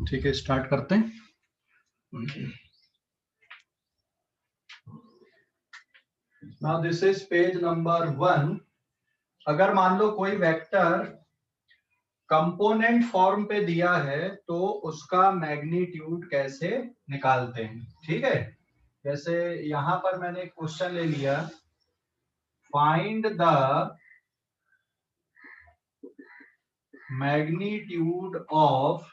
ठीक है, स्टार्ट करते हैं। Now this is page number 1। अगर मान लो कोई वेक्टर कंपोनेंट फॉर्म पे दिया है तो उसका मैग्नीट्यूड कैसे निकालते हैं। ठीक है, जैसे यहां पर मैंने एक क्वेश्चन ले लिया, find the magnitude of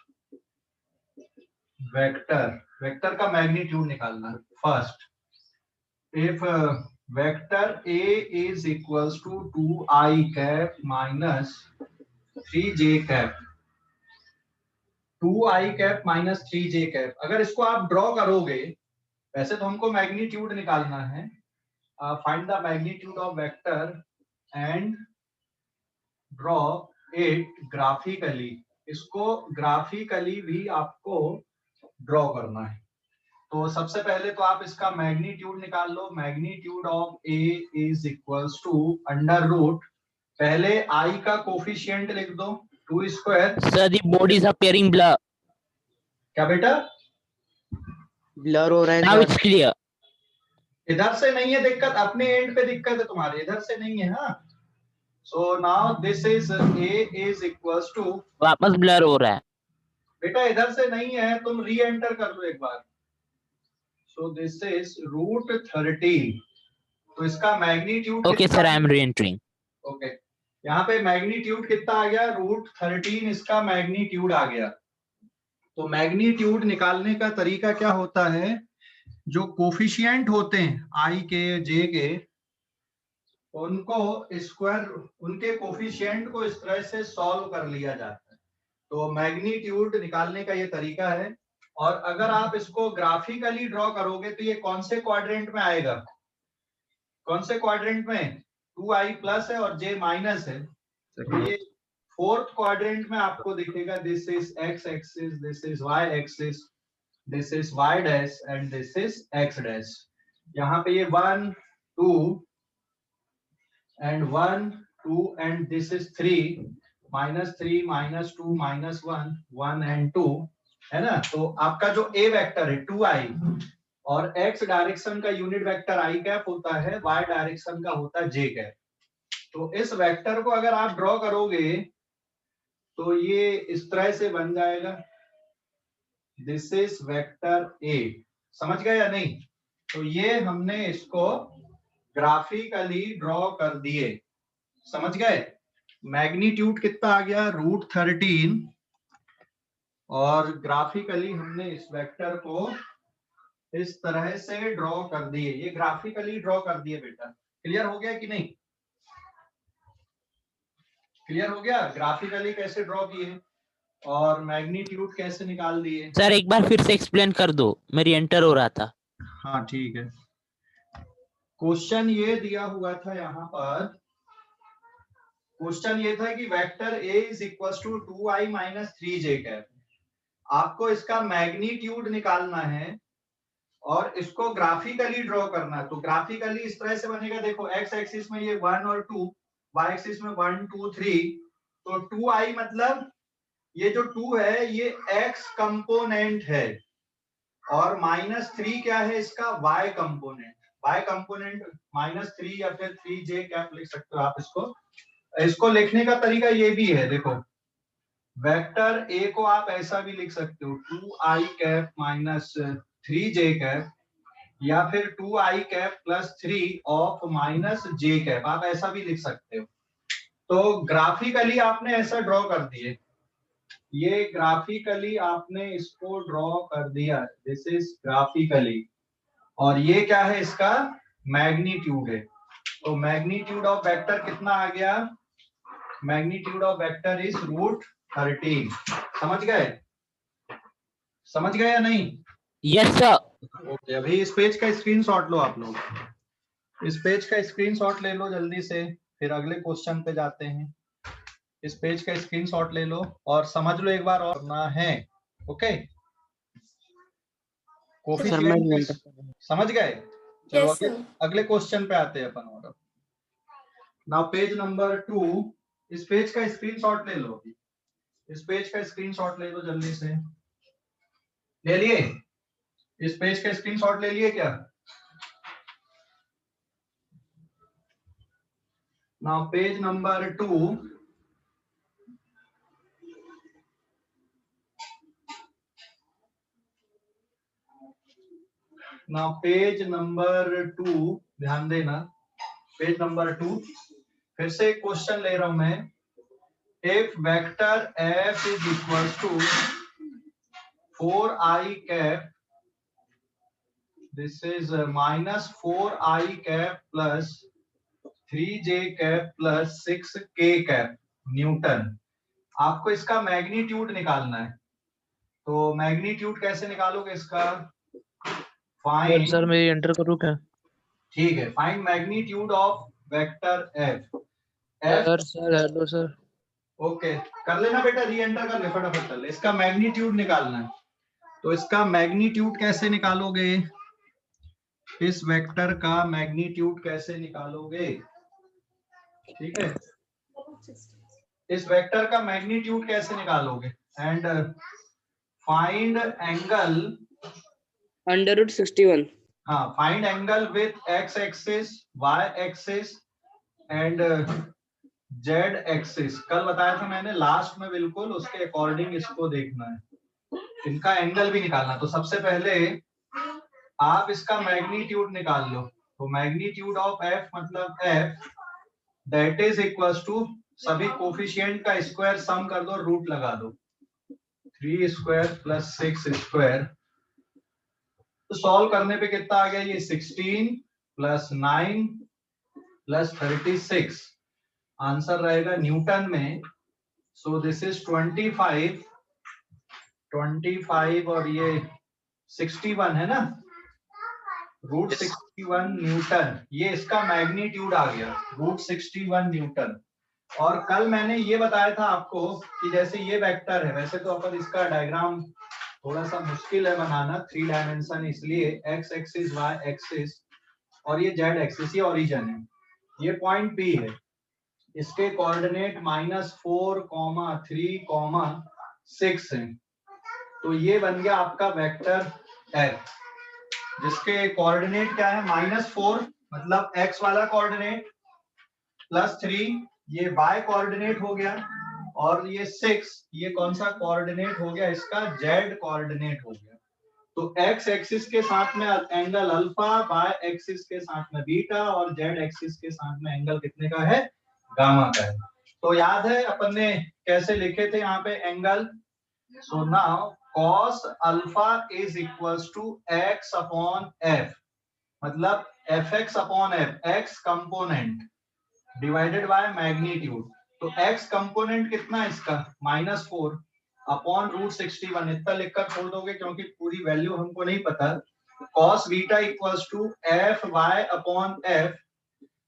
vector. Vector का मैग्नीट्यूड निकालना। First, if vector A is equals to 2i cap minus 3j cap, 2i cap minus 3j cap, अगर इसको आप ड्रॉ करोगे, वैसे तो हमको मैग्नीट्यूड निकालना है, find the magnitude of vector and draw it graphically. इसको ग्राफिकली भी आपको ड्रॉ करना है। तो सबसे पहले तो आप इसका मैग्नीट्यूड निकाल लो। Magnitude of A is equals to under root, पहले आई का कोफिशिएंट लिख दो 2 square. Sir the body is appearing blur. क्या बेटा? ब्लर हो रहा है नाउ सर। It's clear. इधर से नहीं है दिक्कत, अपने एंड पे दिक्कत है तुम्हारे, इधर से नहीं है। हाँ, so now this is A is equals to, वापस ब्लर हो रहा है बेटा इधर से नहीं है, तुम री एंटर कर लो एक बार। So this is root 13। तो इसका magnitude okay sir, I am re entering. Okay, यहाँ पे मैग्नीट्यूड कितना आ गया? रूट 13 इसका मैग्नीट्यूड आ गया। तो मैग्नीट्यूड निकालने का तरीका क्या होता है, जो कोफिशिएंट होते हैं आई के जे के, उनको स्क्वायर, उनके कोफिशिएंट को इस तरह से सॉल्व कर लिया जाता है। तो मैग्नीट्यूड निकालने का ये तरीका है। और अगर आप इसको ग्राफिकली ड्रॉ करोगे तो ये कौन से क्वाड्रेंट में आएगा? कौन से क्वाड्रेंट में? 2i प्लस है और j माइनस है, तो ये फोर्थ क्वाड्रेंट में आपको दिखेगा। This is x axis, this is y axis, this is y dash and this is x dash. यहाँ पे ये 1 2 and 1 2 and this is 3 -3 -2 -1 1 and 2 है ना। तो आपका जो a वेक्टर है 2i, और x डायरेक्शन का यूनिट वेक्टर i कैप होता है, y डायरेक्शन का होता है j कैप। तो इस वेक्टर को अगर आप ड्रॉ करोगे तो ये इस तरह से बन जाएगा। This is vector A. समझ गए या नहीं? तो ये हमने इसको ग्राफिकली ड्रॉ कर दिए। समझ गए? मैग्नीट्यूड कितना आ गया? रूट 13। और ग्राफिकली हमने इस वेक्टर को इस तरह से ड्रॉ कर दिए। ये ग्राफिकली ड्रॉ कर दिए बेटा। क्लियर हो गया कि नहीं? क्लियर हो गया? ग्राफिकली कैसे ड्रॉ किए और मैग्नीट्यूड कैसे निकाल दिए। सर एक बार फिर से एक्सप्लेन कर दो, मेरी एंटर हो रहा था। हाँ ठीक है। क्वेश्चन ये दिया हुआ था, यहाँ पर क्वेश्चन ये था कि vector A is equal to 2i minus 3j cap. आपको इसका मैग्नीट्यूड निकालना है और इसको ग्राफिकली ड्रॉ करना है। तो ग्राफिकली इस तरह से बनेगा, देखो x एक्सिस में ये 1 और 2, y एक्सिस में 1 2 3। तो 2i मतलब ये जो 2 है ये x कंपोनेंट है, और -3 क्या है इसका? y component. y कंपोनेंट -3 या फिर 3j कैप लिख सकते हो आप इसको। इसको लिखने का तरीका ये भी है, देखो वेक्टर a को आप ऐसा भी लिख सकते हो 2i cap minus 3j cap, या फिर 2i cap plus 3 of minus j cap, आप ऐसा भी लिख सकते हो। तो ग्राफिकली आपने ऐसा ड्रॉ कर दिए, ये ग्राफिकली आपने इसको ड्रॉ कर दिया। दिस इज ग्राफिकली, और ये क्या है? इसका मैग्नीट्यूड है। तो मैग्नीट्यूड ऑफ वेक्टर कितना आ गया? Magnitude of vector is root 13। समझ गए? समझ गए या नहीं? Yes sir. ओके, अभी इस पेज का स्क्रीनशॉट लो आप लोग। इस पेज का स्क्रीनशॉट ले लो जल्दी से, फिर अगले क्वेश्चन पे जाते हैं। इस पेज का स्क्रीनशॉट ले लो और समझ लो एक बार, और ना है। ओके, कोफिशिएंट समझ गए? चलो अगले क्वेश्चन पे आते हैं अपन। और नाउ पेज नंबर 2, इस पेज का स्क्रीनशॉट ले लो। इस पेज का स्क्रीनशॉट ले लो जल्दी से। ले लिए? इस पेज का स्क्रीनशॉट ले लिए क्या? Now page number 2, now page number 2, ध्यान देना, पेज नंबर 2, फिर से एक क्वेश्चन ले रहा हूं मैं। If vector f is equal to 4i cap, this is minus 4i cap plus 3j cap plus 6k cap newton, आपको इसका मैग्नीट्यूड निकालना है। तो मैग्नीट्यूड कैसे निकालोगे इसका? फाइंड, सर मैं एंटर करूँ क्या? ठीक है, find magnitude of vector f। Sir hello sir. Okay, कर लेना बेटा, री एंटर कर ले फटाफट, कर ले। इसका मैग्नीट्यूड निकालना है, तो इसका मैग्नीट्यूड कैसे निकालोगे? इस वेक्टर का मैग्नीट्यूड कैसे निकालोगे? ठीक है, इस वेक्टर का मैग्नीट्यूड कैसे निकालोगे? And find angle √61। हाँ, find angle with x axis, y axis and z axis. कल बताया था मैंने लास्ट में, बिल्कुल उसके अकॉर्डिंग इसको देखना है, इनका एंगल भी निकालना। तो सबसे पहले आप इसका मैग्नीट्यूड निकाल लो। तो मैग्नीट्यूड ऑफ f मतलब f that is equal to सभी कोफिशिएंट का स्क्वायर सम कर दो, रूट लगा दो, 3 स्क्वायर प्लस 6 स्क्वायर। तो सॉल्व करने पे कितना आ गया? ये 16 प्लस 9 प्लस 36, आंसर रहेगा न्यूटन में। सो दिस इज 25 और ये 61 है ना, √61 न्यूटन, ये इसका मैग्नीट्यूड आ गया, √61 न्यूटन। और कल मैंने ये बताया था आपको कि जैसे ये वेक्टर है, वैसे तो अपन इसका डायग्राम थोड़ा सा मुश्किल है बनाना, 3 डायमेंशन, इसलिए x एक्सिस, y एक्सिस और ये z एक्सिस, ये ओरिजिन है, ये पॉइंट P है, इसके कोऑर्डिनेट -4, 3, 6 है। तो ये बन गया आपका वेक्टर f, जिसके कोऑर्डिनेट क्या है? -4 मतलब x वाला कोऑर्डिनेट, +3 ये y कोऑर्डिनेट हो गया, और ये 6 ये कौन सा कोऑर्डिनेट हो गया? इसका z कोऑर्डिनेट हो गया। तो x एक्सिस के साथ में एंगल अल्फा, y एक्सिस के साथ में बीटा और z एक्सिस के साथ में एंगल कितने का है? गामा का है। तो याद है अपन ने कैसे लिखे थे यहाँ पे angle? So now cos alpha is equals to x upon f, मतलब fx upon f, x component divided by magnitude. तो x कंपोनेंट कितना है इसका? -4 अपॉन √61, इतना लिखकर छोड़ दोगे क्योंकि पूरी वैल्यू हमको नहीं पता। cos beta equals to fy upon f,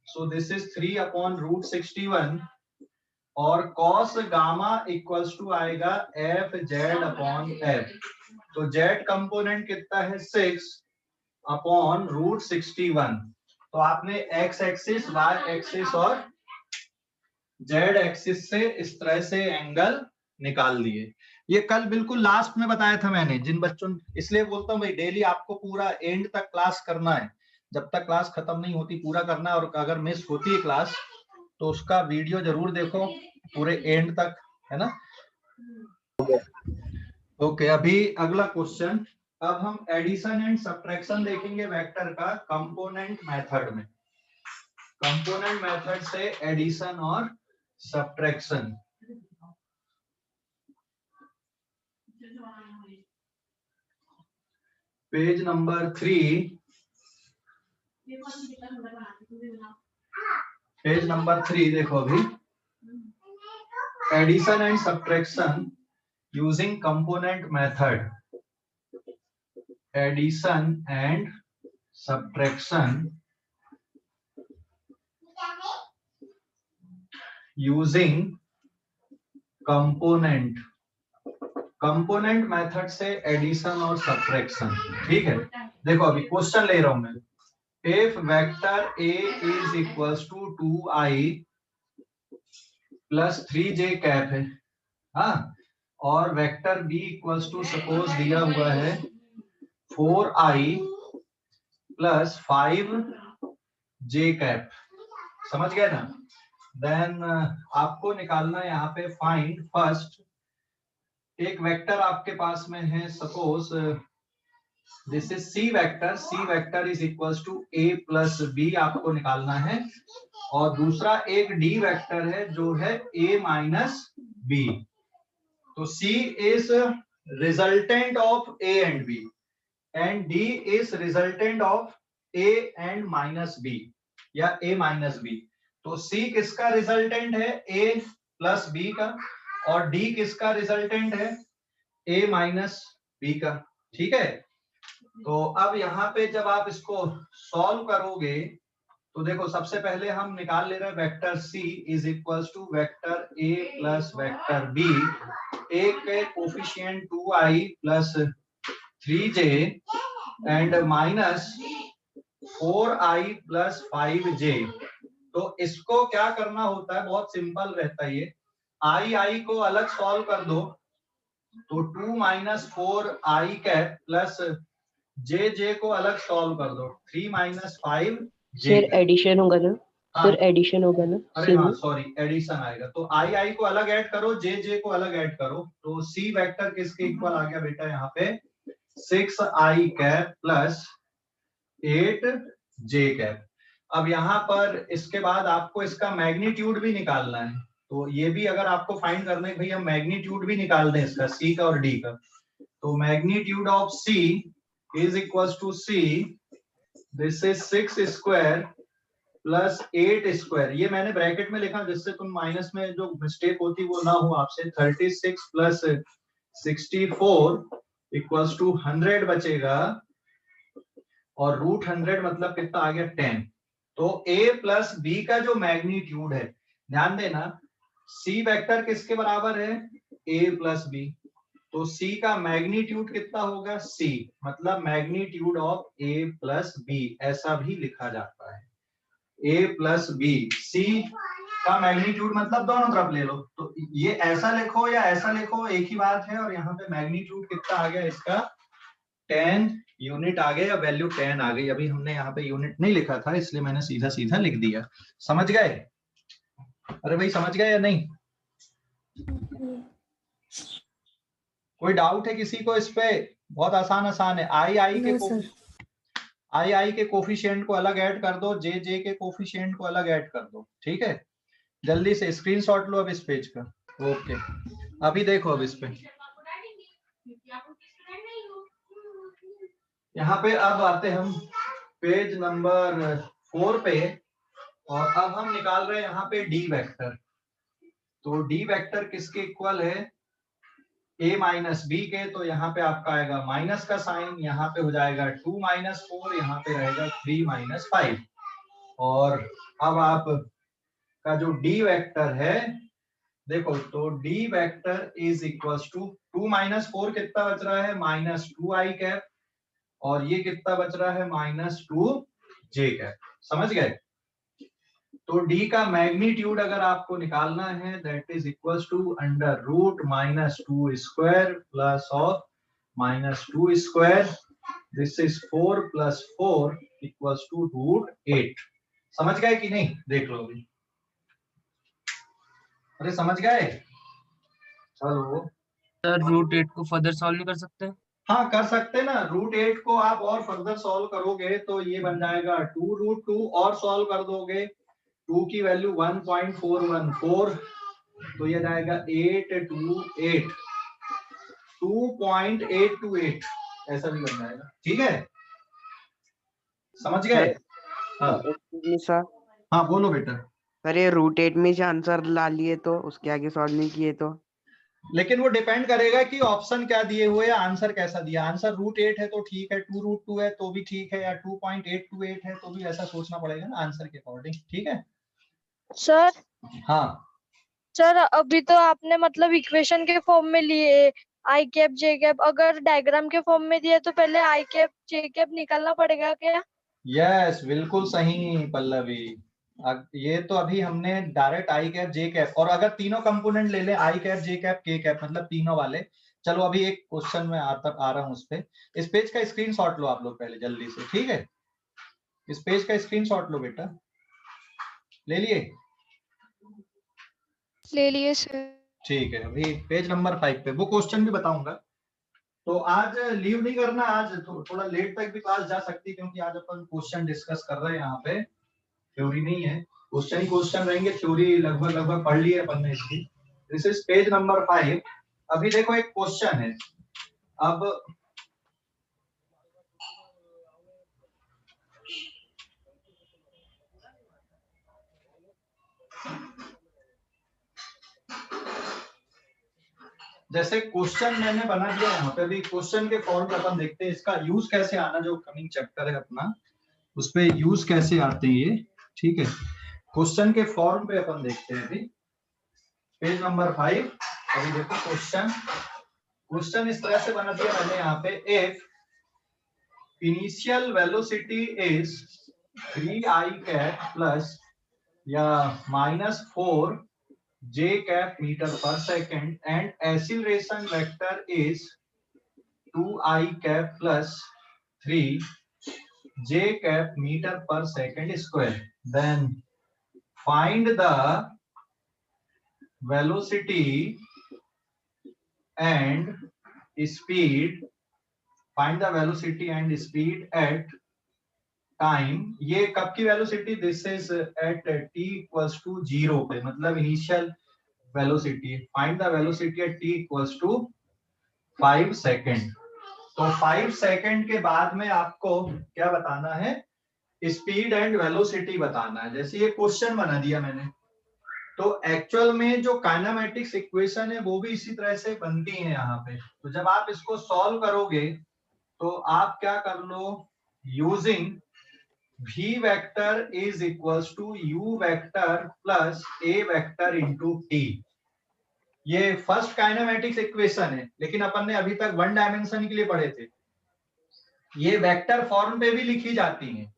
so this is 3 upon √61, और cos गामा इक्वल्स टू आएगा fz अपॉन f। तो z कंपोनेंट कितना है? 6 अपॉन √61। तो आपने x एक्सिस, y एक्सिस और z एक्सिस से इस तरह से एंगल निकाल दिए। ये कल बिल्कुल लास्ट में बताया था मैंने, जिन बच्चों, इसलिए बोलता हूँ भाई डेली आपको पूरा एंड तक क्लास करना है, जब तक क्लास खत्म नहीं होती पूरा करना है। और अगर मिस होती है क्लास तो उसका वीडियो जरूर देखो पूरे एंड तक, है ना? ओके, अभी अगला क्वेश्चन, अब हम एडिशन एंड सब्ट्रैक्शन देखेंगे वेक्टर का कंपोनेंट मेथड में, कंपोनेंट मेथड से एडिशन और subtraction. Page number 3, page number 3 देखो अभी, addition and subtraction using component method, addition and subtraction using component, component method से एडिशन और सब्ट्रैक्शन। ठीक है, देखो अभी क्वेश्चन ले रहा हूं मैं। If vector a is equals to 2i plus 3j cap है, हाँ, और vector B equals to suppose दिया हुआ है 4i प्लस 5j कैप, समझ गए ना। देन आपको निकालना है यहाँ पे फाइंड फर्स्ट, एक वेक्टर आपके पास में है suppose this is C vector is equals to a plus B आपको निकालना है, और दूसरा एक डी वेक्टर है जो है a माइनस बी। तो c is resultant of a and b and d is resultant of a and minus b या a माइनस b। तो c किसका रिजल्टेंट है, a प्लस b का, और d किसका रिजल्टेंट है, a माइनस b का। ठीक है, तो अब यहाँ पे जब आप इसको सॉल्व करोगे तो देखो सबसे पहले हम निकाल ले रहे हैं vector c is equals to vector a plus vector b, a के coefficient 2i plus 3j and minus 4i plus 5j। तो इसको क्या करना होता है, बहुत सिंपल रहता है ये, i को अलग सॉल्व कर दो, तो 2 माइनस 4i कैप प्लस जे को अलग सॉल्व कर दो, 3 माइनस 5 सर एडिशन होगा ना, हाँ। सर एडिशन होगा ना। अरे हाँ सॉरी, एडिशन आएगा, तो आई को अलग ऐड करो, जे को अलग ऐड करो, तो सी वेक्टर किसके इक्वल आ गया बेटा यहाँ पे 6i cap plus 8j cap. अब यहाँ पर इसके बाद आपको इसका मैग्नीट्यूड भी निकालना है, तो ये भी अगर आपको फाइंड करना है भैया मैग्नीट्यूड भी निकाल दें इसका, सी का और डी का, तो magnitude of C is equals to C this is 6 square plus 8 square, ये मैंने ब्रैकेट में लिखा जिससे तुम माइनस में जो मिस्टेक होती वो ना हो आपसे, 36 प्लस 64 इक्वल्स टू 100 बचेगा, और रूट 100 मतलब कितना आ गया 10। तो a प्लस बी का जो मैग्नीट्यूड है, ध्यान देना c वेक्टर किसके बराबर है, a प्लस बी, तो c का मैग्नीट्यूड कितना होगा c, मतलब magnitude of a plus B, ऐसा भी लिखा जाता है a प्लस बी, c का मैग्नीट्यूड मतलब दोनों तरफ ले लो, तो ये ऐसा लिखो या ऐसा लिखो एक ही बात है, और यहाँ पे मैग्नीट्यूड कितना आ गया इसका 10 यूनिट आ गया, या वैल्यू 10 आ गई, अभी हमने यहाँ पे यूनिट नहीं लिखा था इसलिए मैंने सीधा सीधा लिख दिया। समझ गए, अरे भाई समझ गए या नहीं, कोई डाउट है किसी को इस पे, बहुत आसान है। आई के कोफिशिएंट को अलग ऐड कर दो, जे के कोफिशिएंट को अलग ऐड कर दो, ठीक है, जल्दी से स्क्रीनशॉट लो अब इस पेज का। ओके, अभी देखो अब इस पे, यहाँ पे अब आते हम पेज नंबर 4 पे, और अब हम निकाल रहे हैं यहाँ पे डी वेक्टर। तो डी वेक्टर किसके इक्वल है, a माइनस बी के, तो यहाँ पे आपका आएगा माइनस का साइन, यहाँ पे हो जाएगा 2 माइनस 4, यहाँ पे रहेगा 3 माइनस 5, और अब आप का जो डी वेक्टर है देखो, तो D vector is equals to 2 minus 4 कितना बच रहा है, माइनस 2i कैप, और ये कितना बच रहा है माइनस 2j कैप। समझ गए, तो d का मैग्नीट्यूड अगर आपको निकालना है that is equals to under root minus 2 square plus of minus 2 square, this is 4 plus 4 equals to root 8। समझ गए कि नहीं, देख लो अभी, अरे समझ गए, चलो सर रूट 8 को फर्दर सॉल्व नहीं कर सकते? हाँ कर सकते ना, रूट 8 को आप और फर्दर सॉल्व करोगे तो ये बन जाएगा 2 रूट 2, और सॉल्व कर दोगे 2 की वैल्यू 1.414, तो ये जाएगा 828, 2.828, ऐसा भी बन जाएगा, ठीक है, समझ गए। सर हाँ बोलो बेटा। सर ये रूट 8 में से आंसर ला लिए तो उसके आगे सॉल्व नहीं किए तो, लेकिन वो डिपेंड करेगा कि ऑप्शन क्या दिए हुए है, आंसर कैसा दिया, आंसर रूट 8 है तो ठीक है, 2 रूट 2 है तो भी ठीक है, या 2.828 है तो भी ऐसा सोचना पड़ेगा ना आंसर के अकॉर्डिंग, ठीक है सर। हाँ सर अभी तो आपने मतलब इक्वेशन के फॉर्म में लिए आई कैप जे कैप, अगर डायग्राम के फॉर्म में दिया तो पहले आई कैप जे कैप निकालना पड़ेगा क्या? यस बिल्कुल सही पल्लवी, ये तो अभी हमने डायरेक्ट आई कैप जे कैप, और अगर तीनों कंपोनेंट ले ले आई कैप जे कैप के कैप मतलब तीनों वाले, चलो अभी एक क्वेश्चन में आ रहा हूँ उस पे। इस पेज का स्क्रीनशॉट लो आप लोग पहले जल्दी से, ठीक है? इस पेज का स्क्रीनशॉट लो बेटा, ले लिए? ले लिए सर। ठीक है, अभी पेज नंबर 5 पे वो क्वेश्चन भी बताऊंगा। तो आज लीव नहीं करना, आज थोड़ा लेट तक भी क्लास जा सकती है, क्योंकि आज अपन क्वेश्चन डिस्कस कर रहे हैं यहाँ पे, थ्योरी नहीं है, क्वेश्चन ही क्वेश्चन रहेंगे। थ्योरी लगभग पढ़ ली है अपन ने इसकी। This is page number 5। अभी देखो एक क्वेश्चन है, अब जैसे क्वेश्चन मैंने बना दिया यहाँ पे, अभी क्वेश्चन के फॉर्म पे अपन देखते हैं इसका यूज कैसे आना, जो कमिंग चैप्टर है अपना उस पे यूज कैसे आते हैं ये, ठीक है? क्वेश्चन के फॉर्म पे अपन देखते हैं अभी पेज नंबर 5। अभी देखो क्वेश्चन इस तरह से बना दिया मैंने यहाँ पे, if initial velocity is 3i cap plus या -4 j cap meter per second and acceleration vector is 2i cap plus 3 j cap meter per second square, then find the velocity and speed at time. ये कब की velocity? This is at t equals to 0 पे, मतलब initial velocity. Find the velocity at t equals to 5 second. तो 5 second के बाद में आपको क्या बताना है? स्पीड एंड वेलोसिटी बताना है। जैसे ये क्वेश्चन बना दिया मैंने, तो एक्चुअल में जो काइनेमेटिक्स इक्वेशन है वो भी इसी तरह से बनती है यहाँ पे। तो जब आप इसको सॉल्व करोगे तो आप क्या कर लो, using v vector is equals to u vector plus a vector into t। ये फर्स्ट काइनेमेटिक्स इक्वेशन है, लेकिन अपन ने अभी तक वन डायमेंशन के लिए पढ़े थे। ये वेक्टर फॉर्म पे भी लिखी जाती है,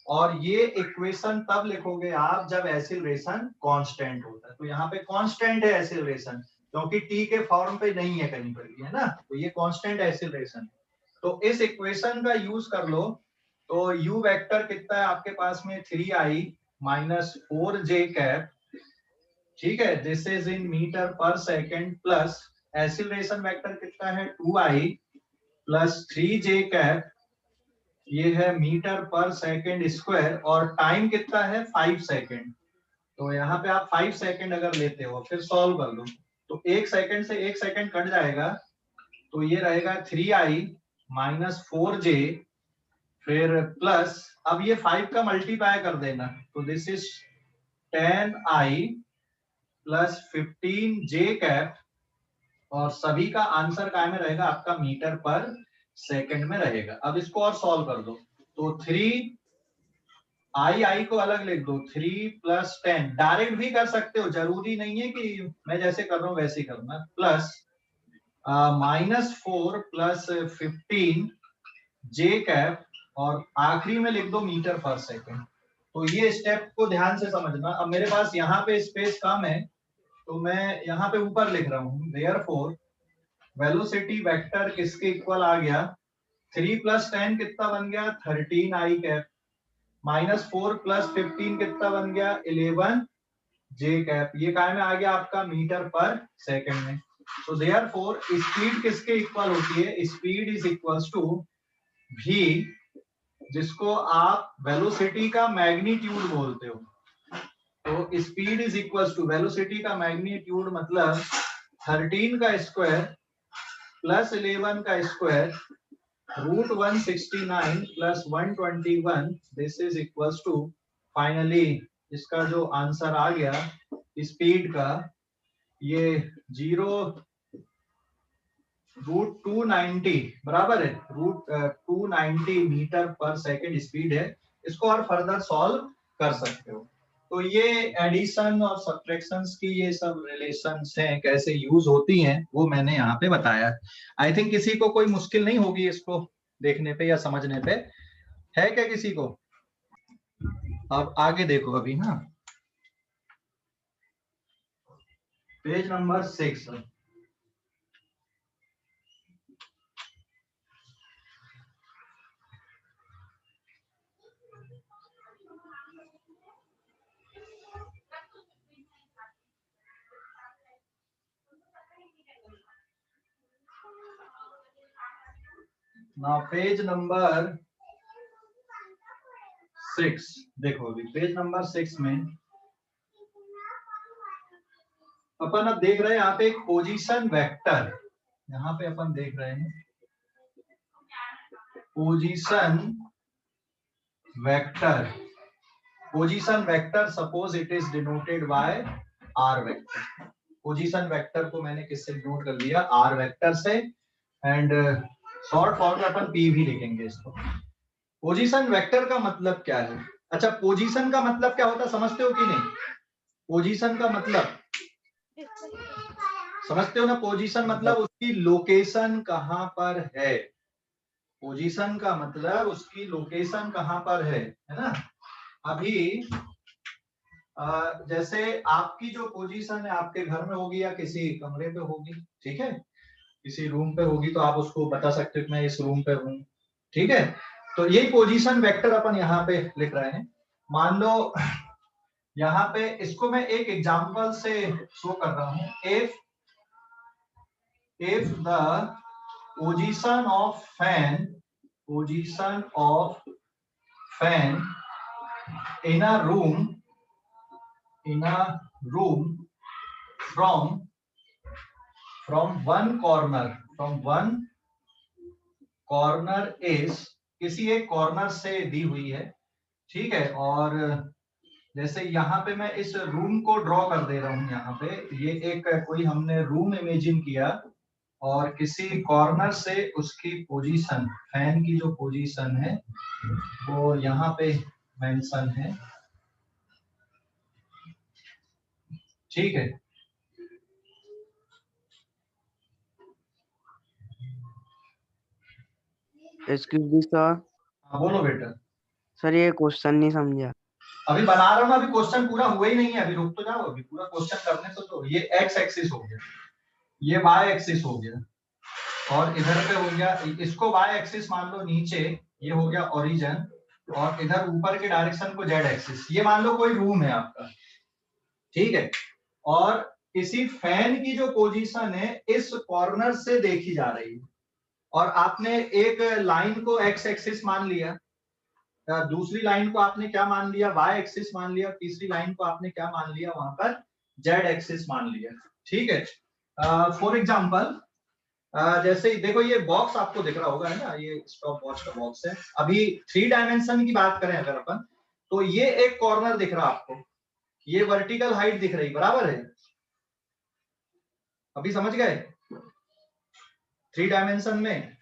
और ये इक्वेशन तब लिखोगे आप जब एक्सीलरेशन कांस्टेंट होता है। तो यहाँ पे कांस्टेंट है एक्सीलरेशन, क्योंकि t के फॉर्म पे नहीं है कहीं पर भी, है ना? तो ये कांस्टेंट एक्सीलरेशन। तो इस इक्वेशन का यूज कर लो। तो u वेक्टर कितना है आपके पास में? 3i माइनस 4j कैप, ठीक है? दिस इज इन मीटर पर सेकेंड, प्लस एक्सीलरेशन वेक्टर कितना है? 2i प्लस 3j कैप, ये है मीटर पर सेकेंड स्क्वायर, और टाइम कितना है? 5 सेकेंड। तो यहाँ पे आप 5 सेकेंड अगर लेते हो, फिर सॉल्व कर लो, तो 1 सेकेंड से 1 सेकेंड कट जाएगा, तो ये रहेगा 3i माइनस 4j, फिर प्लस, अब ये 5 का मल्टीप्लाई कर देना, तो this is 10i plus 15j cap, और सभी का आंसर काय में रहेगा? आपका मीटर पर सेकंड में रहेगा। अब इसको और सॉल्व कर दो, तो 3i को अलग लिख दो, 3 प्लस 10, डायरेक्ट भी कर सकते हो, जरूरी नहीं है कि मैं जैसे कर रहा हूं वैसे ही करना, प्लस -4 प्लस 15j कैप, और आखिरी में लिख दो मीटर पर सेकंड। तो ये स्टेप को ध्यान से समझना। अब मेरे पास यहाँ पे स्पेस कम है, तो मैं यहाँ पे ऊपर लिख रहा हूँ, देयरफॉर वेलोसिटी वेक्टर किसके इक्वल आ गया? 3 प्लस 10 कितना बन गया? 13i कैप, माइनस 4 प्लस 15 कितना बन गया? 11j cap. ये काय में आ गया? आपका मीटर पर सेकंड में। तो देयरफॉर स्पीड किसके इक्वल होती है? Speed is equals to v, जिसको आप वेलोसिटी का मैग्नीट्यूड बोलते हो। तो speed is equals to velocity का मैग्नीट्यूड, मतलब 13 का स्क्वायर प्लस 11 का square root 169 plus 121, this is equals to, finally इसका जो आंसर आ गया स्पीड का, ये 0.290 बराबर है, 290 मीटर पर सेकेंड स्पीड है। इसको और फर्दर सॉल्व कर सकते हो। तो ये एडिशन और सब्ट्रैक्शंस की ये सब रिलेशंस हैं, कैसे यूज होती हैं, वो मैंने यहाँ पे बताया। आई थिंक किसी को कोई मुश्किल नहीं होगी इसको देखने पे या समझने पे, है क्या किसी को? अब आगे देखो अभी ना, पेज नंबर 6। ना पेज नंबर 6 देखो, अभी पेज नंबर 6 में अपन अब देख रहे हैं यहाँ पे एक पोजीशन वेक्टर, यहाँ पे अपन देख रहे हैं position vector. Position vector suppose it is denoted by R vector. Position vector को मैंने किससे डिनोट कर दिया? आर वेक्टर से। एंड शॉर्ट फॉर्म में अपन पी भी लिखेंगे इसको। पोजीशन वेक्टर का मतलब क्या है? अच्छा, पोजीशन का मतलब क्या होता है समझते हो कि नहीं? पोजीशन का मतलब समझते हो ना? पोजीशन मतलब उसकी लोकेशन कहां पर है। पोजीशन का मतलब उसकी लोकेशन कहां पर है ना? अभी जैसे आपकी जो पोजीशन है आपके घर में होगी या किसी कमरे पे होगी, ठीक है, किसी रूम पे होगी, तो आप उसको बता सकते हो कि मैं इस रूम पे हूँ, ठीक है। तो यही पोजीशन वेक्टर अपन यहाँ पे लिख रहे हैं। मान लो यहाँ पे इसको मैं एक एग्जांपल से शो कर रहा हूँ। if the position of fan in a room from one corner is, किसी एक कॉर्नर से दी हुई है, ठीक है। और जैसे यहाँ पे मैं इस रूम को ड्रॉ कर दे रहा हूँ, यहाँ पे ये एक कोई हमने रूम इमेजिन किया और किसी कॉर्नर से उसकी पोजीशन, फैन की जो पोजीशन है वो यहाँ पे मेंशन है, ठीक है। Excuse me sir. हाँ बोलो बेटा। सर ये क्वेश्चन नहीं समझा। अभी बना रहा हूँ, अभी क्वेश्चन पूरा हुआ ही नहीं है, अभी रुक तो जाओ, अभी पूरा क्वेश्चन करने तो दो। ये एक्स एक्सिस हो गया, ये वाई एक्सिस हो गया, और इधर पे हो गया, इसको वाई एक्सिस मान लो नीचे, ये हो गया ओरिजिन, और इधर ऊपर के डायरेक्शन को जेड एक्सिस। ये मान लो कोई रूम है आपका, ठीक है, और किसी फैन की जो पोजीशन है इस कॉर्नर से देखी जा रही है, और आपने एक लाइन को एक्स एक्सिस मान लिया, दूसरी लाइन को आपने क्या मान लिया? वाई एक्सिस मान लिया, तीसरी लाइन को आपने क्या मान लिया? वहां पर जेड एक्सिस मान लिया, ठीक है। फॉर एग्जांपल जैसे देखो ये बॉक्स आपको दिख रहा होगा, है ना, ये स्टॉप वॉच का बॉक्स है। अभी 3 डायमेंशन की बात करें अगर अपन, तो ये एक कॉर्नर दिख रहा आपको, ये वर्टिकल हाइट दिख रही, बराबर है? अभी समझ गए 3 डायमेंशन में?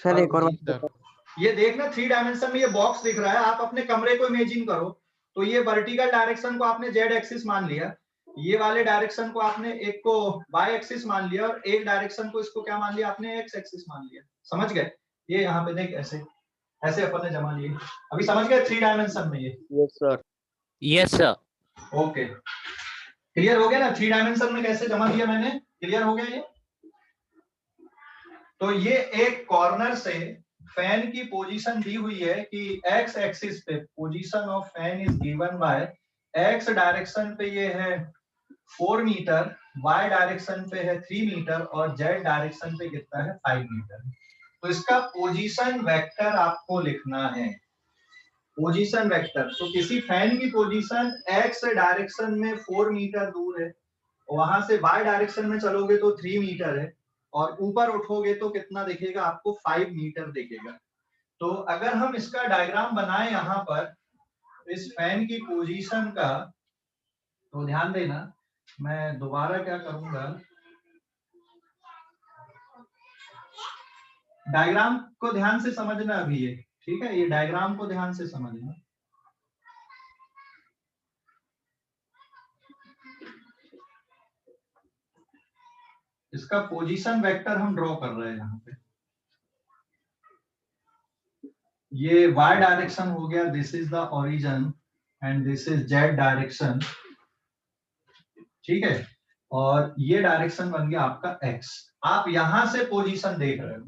सर एक और बात। ये देखना 3 डायमेंशन में ये बॉक्स दिख रहा है, आप अपने कमरे को इमेजिन करो, तो ये वर्टिकल डायरेक्शन को आपने जेड एक्सिस मान लिया, ये वाले डायरेक्शन को आपने एक को वाई एक्सिस मान लिया, और एक डायरेक्शन को इसको क्या मान लिया आपने? एक्स एक्सिस मान लिया। समझ गए? ये यहाँ पे देख ऐसे ऐसे अपन ने जमा लिए। अभी समझ गए 3 डायमेंशन में ये? Yes sir. Yes sir. Okay, clear हो गया ना 3 डायमेंशन में कैसे जमा दिया मैंने? क्लियर हो गया ये? तो ये एक कॉर्नर से फैन की पोजीशन दी हुई है कि एक्स एक्सिस पे position of fan is given by x direction पे ये है 4 मीटर, वाई डायरेक्शन पे है 3 मीटर, और जेड डायरेक्शन पे कितना है? 5 मीटर। तो इसका पोजीशन वेक्टर आपको लिखना है, पोजीशन वेक्टर। तो किसी फैन की पोजीशन एक्स डायरेक्शन में 4 मीटर दूर है, वहां से वाई डायरेक्शन में चलोगे तो 3 मीटर है, और ऊपर उठोगे तो कितना दिखेगा आपको? 5 मीटर दिखेगा। तो अगर हम इसका डायग्राम बनाए यहाँ पर इस फैन की पोजीशन का, तो ध्यान देना, मैं दोबारा क्या करूंगा, डायग्राम को ध्यान से समझना अभी ये, ठीक है, ये डायग्राम को ध्यान से समझना। इसका पोजीशन वेक्टर हम ड्रॉ कर रहे हैं यहाँ पे। ये y डायरेक्शन हो गया, this is the origin and this is z direction, ठीक है, और ये डायरेक्शन बन गया आपका x। आप यहां से पोजीशन देख रहे हो,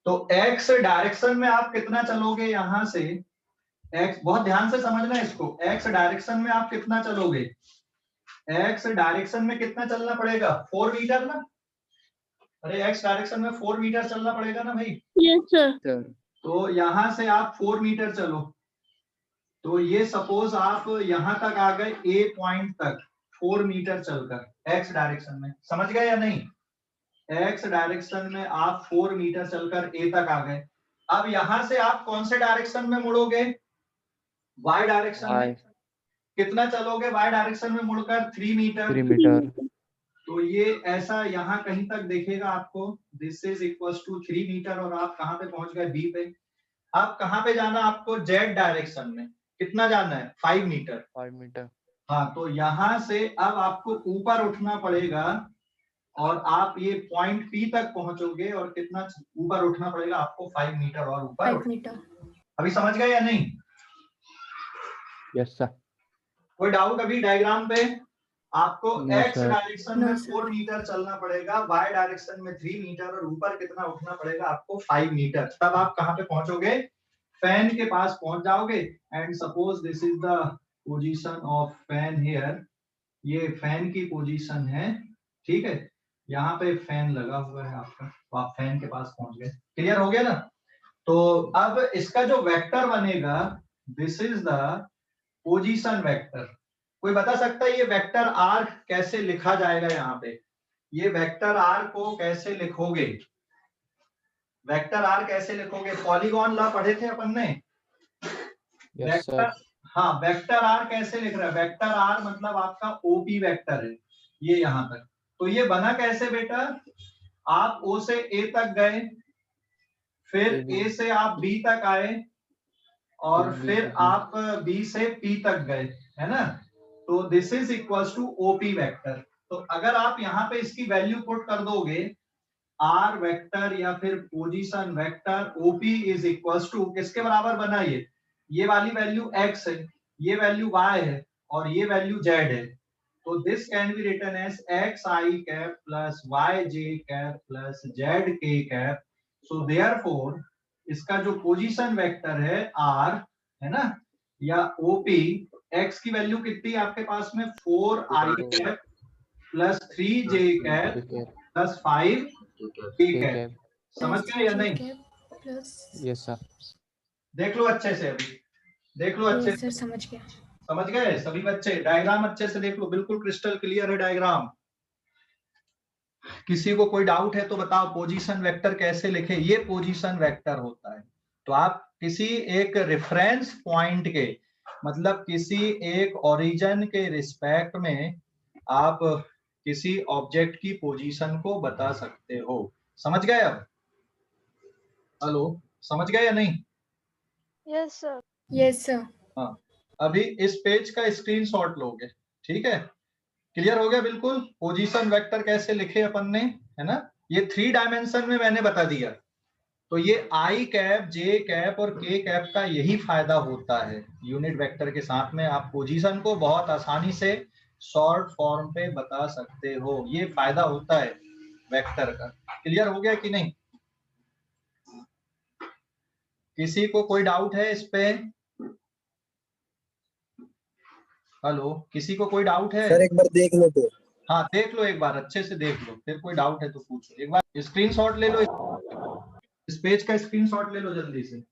तो x डायरेक्शन में आप कितना चलोगे यहां से, x बहुत ध्यान से समझना है इसको, x डायरेक्शन में आप कितना चलोगे, x डायरेक्शन में कितना चलना पड़ेगा, 4 मीटर ना, अरे x डायरेक्शन में 4 मीटर चलना पड़ेगा ना भाई। Yes sir. तो यहां से आप 4 मीटर चलो, तो ये सपोज आप यहां तक आ गए A पॉइंट तक 4 मीटर चलकर x डायरेक्शन में, समझ गए या नहीं, x डायरेक्शन में आप 4 मीटर चलकर A तक आ गए। अब यहां से आप कौन से डायरेक्शन में मुड़ोगे, y डायरेक्शन में कितना चलोगे, y डायरेक्शन में मुड़कर 3 मीटर। तो ये ऐसा यहाँ कहीं तक देखेगा आपको, this is equal to 3 meter, और आप कहाँ पे पहुंच गए, B पे। अब कहाँ पे जाना आपको, z डायरेक्शन में कितना जाना है, 5 मीटर। हाँ, तो यहाँ से अब आपको ऊपर उठना पड़ेगा और आप ये पॉइंट P तक पहुंचोगे, और कितना ऊपर उठना पड़ेगा आपको, 5 मीटर और ऊपर। 5 मीटर। अभी समझ गए या नहीं? Yes sir. कोई डाउट अभी डायग्राम पे? आपको No, x sir. Direction No, में sir. 4 मीटर चलना पड़ेगा, y डायरेक्शन में 3 मीटर, और ऊपर कितना उठना पड़ेगा आपको, 5 मीटर। तब आप कहाँ पे पहुंचोगे, फैन के पास पहुंच जाओगे। And suppose this is the position of fan here, ये फैन की पोजीशन है, ठीक है, यहाँ पे फैन लगा हुआ है आपका, तो आप फैन के पास पहुंच गए। क्लियर हो गया ना? तो अब इसका जो वेक्टर बनेगा, this is the position vector. कोई बता सकता है ये वेक्टर आर कैसे लिखा जाएगा? यहाँ पे ये वेक्टर आर को कैसे लिखोगे, वेक्टर आर कैसे लिखोगे? पॉलीगॉन लॉ पढ़े थे अपन ने। Yes vector, sir. हाँ, वेक्टर आर कैसे लिख रहा है, वेक्टर आर मतलब आपका ओपी वेक्टर है, ये यहाँ तक। तो ये बना कैसे बेटा, आप ओ से ए तक गए, फिर ए से आप बी तक आए, और फिर आप बी से पी तक गए, है ना? तो this is equals to OP vector. तो अगर आप यहाँ पे इसकी वैल्यू पुट कर दोगे, आर वेक्टर या फिर position vector OP is equals to, किसके बराबर बना, ये वाली वैल्यू x है, ये वैल्यू y है, और ये वैल्यू z है। तो this can be written as xi cap plus yj cap plus zk cap. So therefore इसका जो पोजीशन वेक्टर है r, है ना, या ओपी, x की वैल्यू कितनी है आपके पास में, 4i cap plus 3j cap plus 5k cap. समझ गए या नहीं? Yes sir. देख लो अच्छे से, अभी देख लो अच्छे से, सर समझ गया। समझ गए सभी बच्चे? डायग्राम अच्छे से देख लो, बिल्कुल क्रिस्टल क्लियर है डायग्राम। किसी को कोई डाउट है तो बताओ, पोजीशन वेक्टर कैसे लिखे? ये पोजीशन वेक्टर होता है। तो आप किसी एक रेफरेंस पॉइंट के, मतलब किसी एक ओरिजिन के रिस्पेक्ट में आप किसी ऑब्जेक्ट की पोजीशन को बता सकते हो। समझ गए अब? हेलो, समझ गए या नहीं? Yes sir. Yes sir. हाँ, अभी इस पेज का स्क्रीनशॉट लोगे, ठीक है? क्लियर हो गया बिल्कुल? पोजीशन वेक्टर कैसे लिखे अपन ने, है ना? ये 3 डायमेंशन में मैंने बता दिया। तो ये आई कैप, जे कैप और के कैप का यही फायदा होता है, यूनिट वेक्टर के साथ में आप पोजीशन को बहुत आसानी से शॉर्ट फॉर्म पे बता सकते हो। ये फायदा होता है वेक्टर का। क्लियर हो गया कि नहीं? किसी को कोई डाउट है इस पे? हेलो, किसी को कोई डाउट है? सर एक बार देख लो तो। हाँ, देख लो एक बार, अच्छे से देख लो, फिर कोई डाउट है तो पूछो। एक बार स्क्रीनशॉट ले लो, इस पेज का स्क्रीनशॉट ले लो जल्दी से।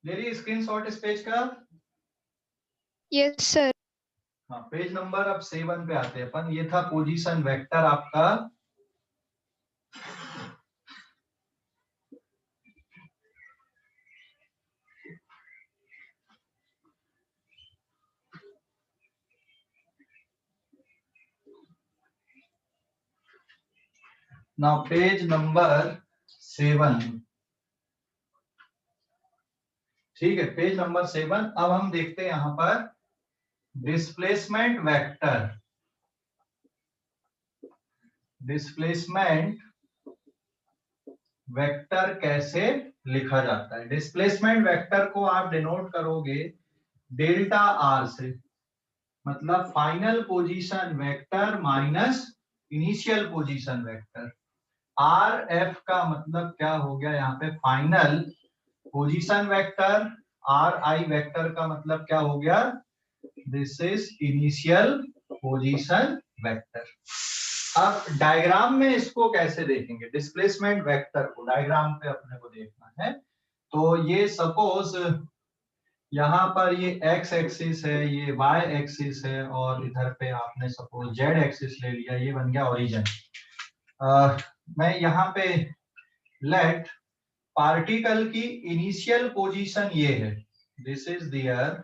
ले ली स्क्रीनशॉट इस पेज का? Yes sir. हाँ, पेज नंबर अब 7 पे आते हैं अपन। ये था पोजीशन वेक्टर आपका। नाउ पेज नंबर 7, ठीक है, पेज नंबर 7। अब हम देखते हैं यहां पर डिस्प्लेसमेंट वेक्टर। डिस्प्लेसमेंट वेक्टर कैसे लिखा जाता है। डिस्प्लेसमेंट वेक्टर को आप डिनोट करोगे डेल्टा आर से, मतलब final position vector minus initial position vector. R F का मतलब क्या हो गया यहाँ पे, final position vector. Are I vector का मतलब क्या हो गया, this is initial position vector. अब डायग्राम में इसको कैसे देखेंगे, डिस्प्लेसमेंट वेक्टर को डायग्राम पे अपने को देखना है। तो ये सपोज यहाँ पर ये x एक्सिस है, ये y एक्सिस है, और इधर पे आपने सपोज z एक्सिस ले लिया, ये बन गया ओरिजिन। मैं यहाँ पे लेट पार्टिकल की इनिशियल पोजीशन ये है, this is their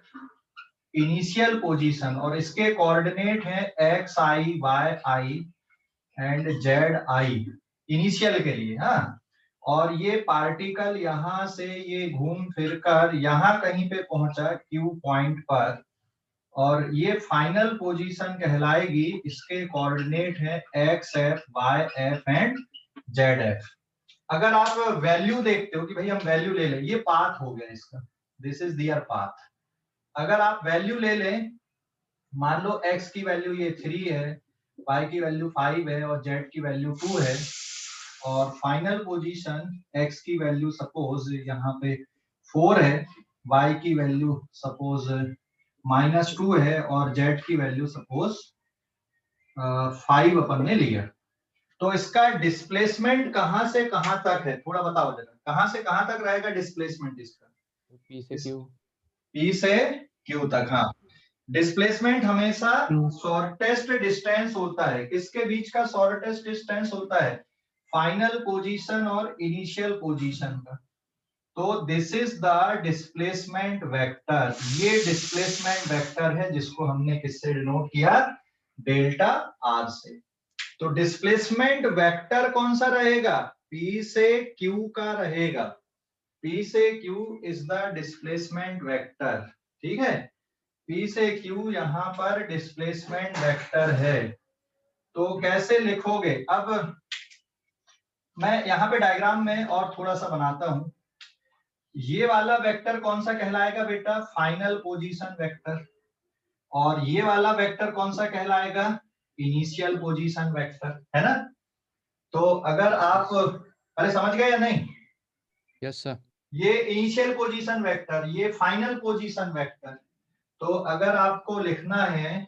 initial position, और इसके कोऑर्डिनेट है X I Y I and Z I initial के लिए। हाँ, और ये पार्टिकल यहां से ये घूम फिर कर यहाँ कहीं पे पहुंचा Q पॉइंट पर, और ये फाइनल पोजीशन कहलाएगी। इसके कोऑर्डिनेट है X F Y F and Z F. अगर आप वैल्यू देखते हो कि भाई हम वैल्यू ले लें, ये पाथ हो गया इसका, दिस इज दियर पाथ। अगर आप वैल्यू ले लें, मान लो x की वैल्यू ये 3 है, y की वैल्यू 5 है और z की वैल्यू 2 है, और फाइनल पोजीशन x की वैल्यू सपोज यहाँ पे 4 है, y की वैल्यू सपोज -2 है, और z की वैल्यू सपोज 5 अपन ने लिया। तो इसका डिस्प्लेसमेंट कहां से कहां तक है, थोड़ा बताओ जरा, कहां से कहां तक रहेगा डिस्प्लेसमेंट इसका? P से Q। P से Q तक। हाँ, डिस्प्लेसमेंट हमेशा शॉर्टेस्ट डिस्टेंस होता है। किसके बीच का शॉर्टेस्ट डिस्टेंस होता है? फाइनल पोजीशन और इनिशियल पोजीशन का। तो this is the displacement vector. ये डिस्प्लेसमेंट वेक्टर है जिसको हमने किससे डिनोट किया? डेल्टा आर से। तो डिस्प्लेसमेंट वेक्टर कौन सा रहेगा? P से Q का रहेगा। P से Q is the displacement vector. ठीक है, P से Q यहाँ पर डिस्प्लेसमेंट वेक्टर है। तो कैसे लिखोगे? अब मैं यहाँ पे डायग्राम में और थोड़ा सा बनाता हूं। ये वाला वेक्टर कौन सा कहलाएगा बेटा? Final position vector. और ये वाला वेक्टर कौन सा कहलाएगा? इनिशियल पोजीशन वेक्टर, है ना? तो अगर आप पहले समझ गए या नहीं? Yes sir. ये इनिशियल पोजीशन वेक्टर, ये फाइनल पोजीशन वेक्टर। तो अगर आपको लिखना है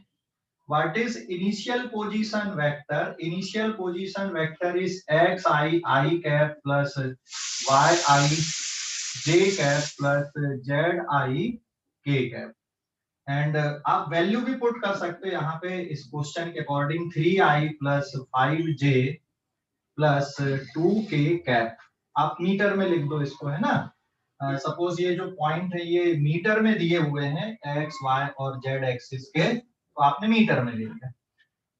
what is initial position vector, initial position vector is X I I cap plus Y I J cap plus Z I K cap. And आप value भी put कर सकते हैं यहाँ पे इस क्वेश्चन के according, 3i plus 5j plus 2k cap. आप मीटर में लिख दो इसको, है ना? सपोज ये जो पॉइंट है ये मीटर में दिए हुए हैं एक्स वाई और जेड एक्सिस के, तो आपने मीटर में लिखा।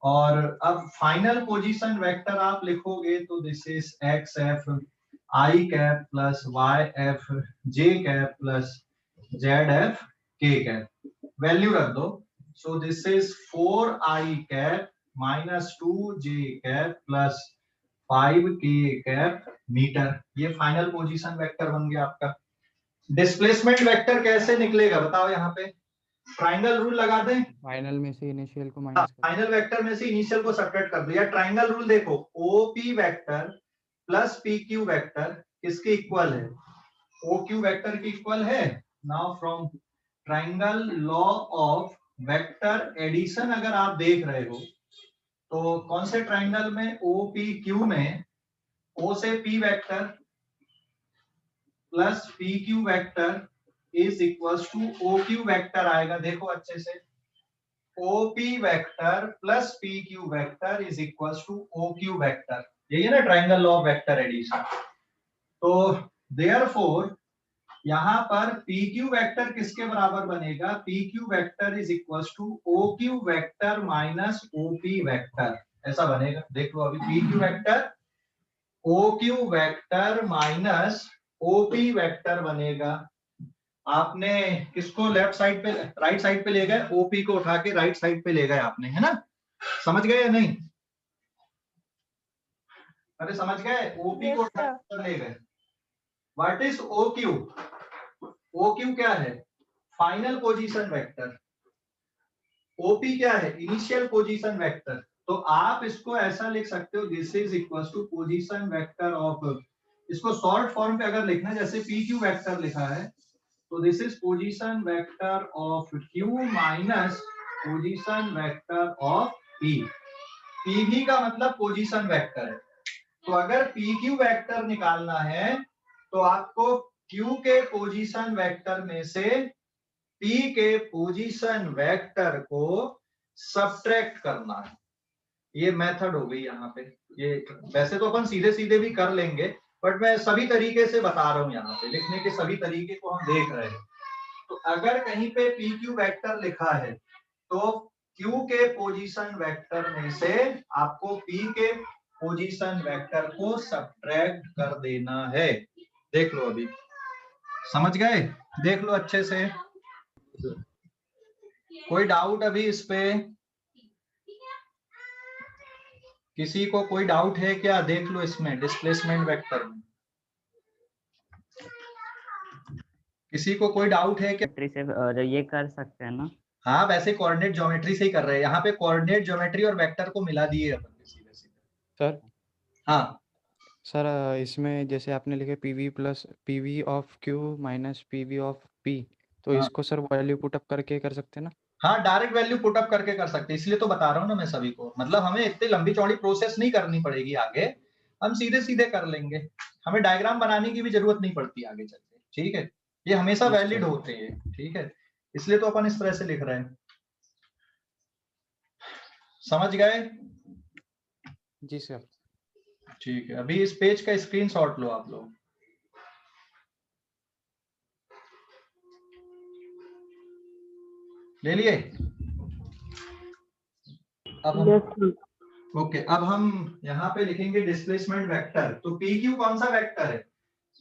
और अब फाइनल पोजीशन वेक्टर आप लिखोगे तो this is x f i cap plus y f j cap plus z f k cap. Value रख दो। So this is 4i cap minus 2j cap plus 5k cap metre. ये final position vector बन गया आपका। Displacement vector कैसे निकलेगा बताओ? यहाँ पे ट्राइंगल रूल लगा दें। फाइनल में से इनिशियल को माइनस कर फाइनल वेक्टर में से इनिशियल को सब्ट्रैक्ट कर दो, या ट्राइंगल रूल देखो, OP vector plus PQ vector किसके इक्वल है? OQ वेक्टर की इक्वल है। Now from triangle law of vector addition अगर आप देख रहे हो तो कौन से ट्राइंगल में? OPQ में O से P vector plus PQ vector is equals to OQ vector आएगा। देखो अच्छे से, OP vector plus PQ vector is equals to OQ vector. यही है ना triangle law of vector addition. तो देयरफॉर यहाँ पर PQ वेक्टर किसके बराबर बनेगा? PQ vector is equals to OQ vector minus OP vector, ऐसा बनेगा। देख लो अभी, PQ vector OQ vector minus OP vector बनेगा। आपने किसको लेफ्ट साइड पे, राइट साइड पे ले गए? OP को उठा के राइट साइड पे ले गए आपने, है ना? समझ गए या नहीं? अरे समझ गए, ओपी को Yes, sir. कर ले गए। What is O Q? O Q क्या है? Final position vector. ओपी क्या है? Initial position vector. तो आप इसको ऐसा लिख सकते हो, this is equal to position vector of, इसको शॉर्ट फॉर्म पे अगर लिखना जैसे पी क्यू वेक्टर लिखा है, तो this is position vector of Q minus position vector of P. PV का मतलब पोजीशन वेक्टर है। तो अगर पी क्यू वेक्टर निकालना है तो आपको क्यू के पोजीशन वेक्टर में से पी के पोजीशन वेक्टर को सब्ट्रैक्ट करना है। ये मेथड हो गई यहाँ पे। ये वैसे तो अपन सीधे सीधे भी कर लेंगे, बट मैं सभी तरीके से बता रहा हूँ, यहाँ पे लिखने के सभी तरीके को हम देख रहे हैं। तो अगर कहीं पे पी क्यू वेक्टर लिखा है तो क्यू के पोजीशन वेक्टर में से आपको पी के पोजीशन वेक्टर को सब्ट्रैक्ट कर देना है। देख लो, अभी समझ गए? देख लो अच्छे से। कोई डाउट अभी इस पे? किसी को कोई डाउट है क्या? देख लो इसमें डिस्प्लेसमेंट वेक्टर में किसी को कोई डाउट है क्या? से ये कर सकते हैं ना? हाँ, वैसे कोऑर्डिनेट ज्योमेट्री से ही कर रहे हैं। यहाँ पे कोऑर्डिनेट ज्योमेट्री और वेक्टर को मिला दिए अपन सीधे सीधे। सर हाँ सर इसमें जैसे आपने लिखे PV plus PV of Q minus PV of P, तो हाँ। इसको सर वैल्यू पुटअप करके कर सकते हैं ना? हाँ, डायरेक्ट वैल्यू पुटअप करके कर सकते हैं, इसलिए तो बता रहा हूँ ना मैं सभी को। मतलब हमें इतनी लंबी चौड़ी प्रोसेस नहीं करनी पड़ेगी आगे, हम सीधे सीधे कर लेंगे। हमें डायग्राम बनाने की भी जरूरत नहीं पड़ती आगे चल के, ठीक है? ये हमेशा Yes, वैलिड sir. होते हैं, ठीक है? इसलिए तो अपन इस तरह से लिख रहे हैं। समझ गए? जी सर। ठीक है, अभी इस पेज का स्क्रीनशॉट लो आप लोग। ले लिए? अब हम Yes, sir. ओके, अब हम यहाँ पे लिखेंगे डिस्प्लेसमेंट वेक्टर। तो पी क्यू कौन सा वेक्टर है?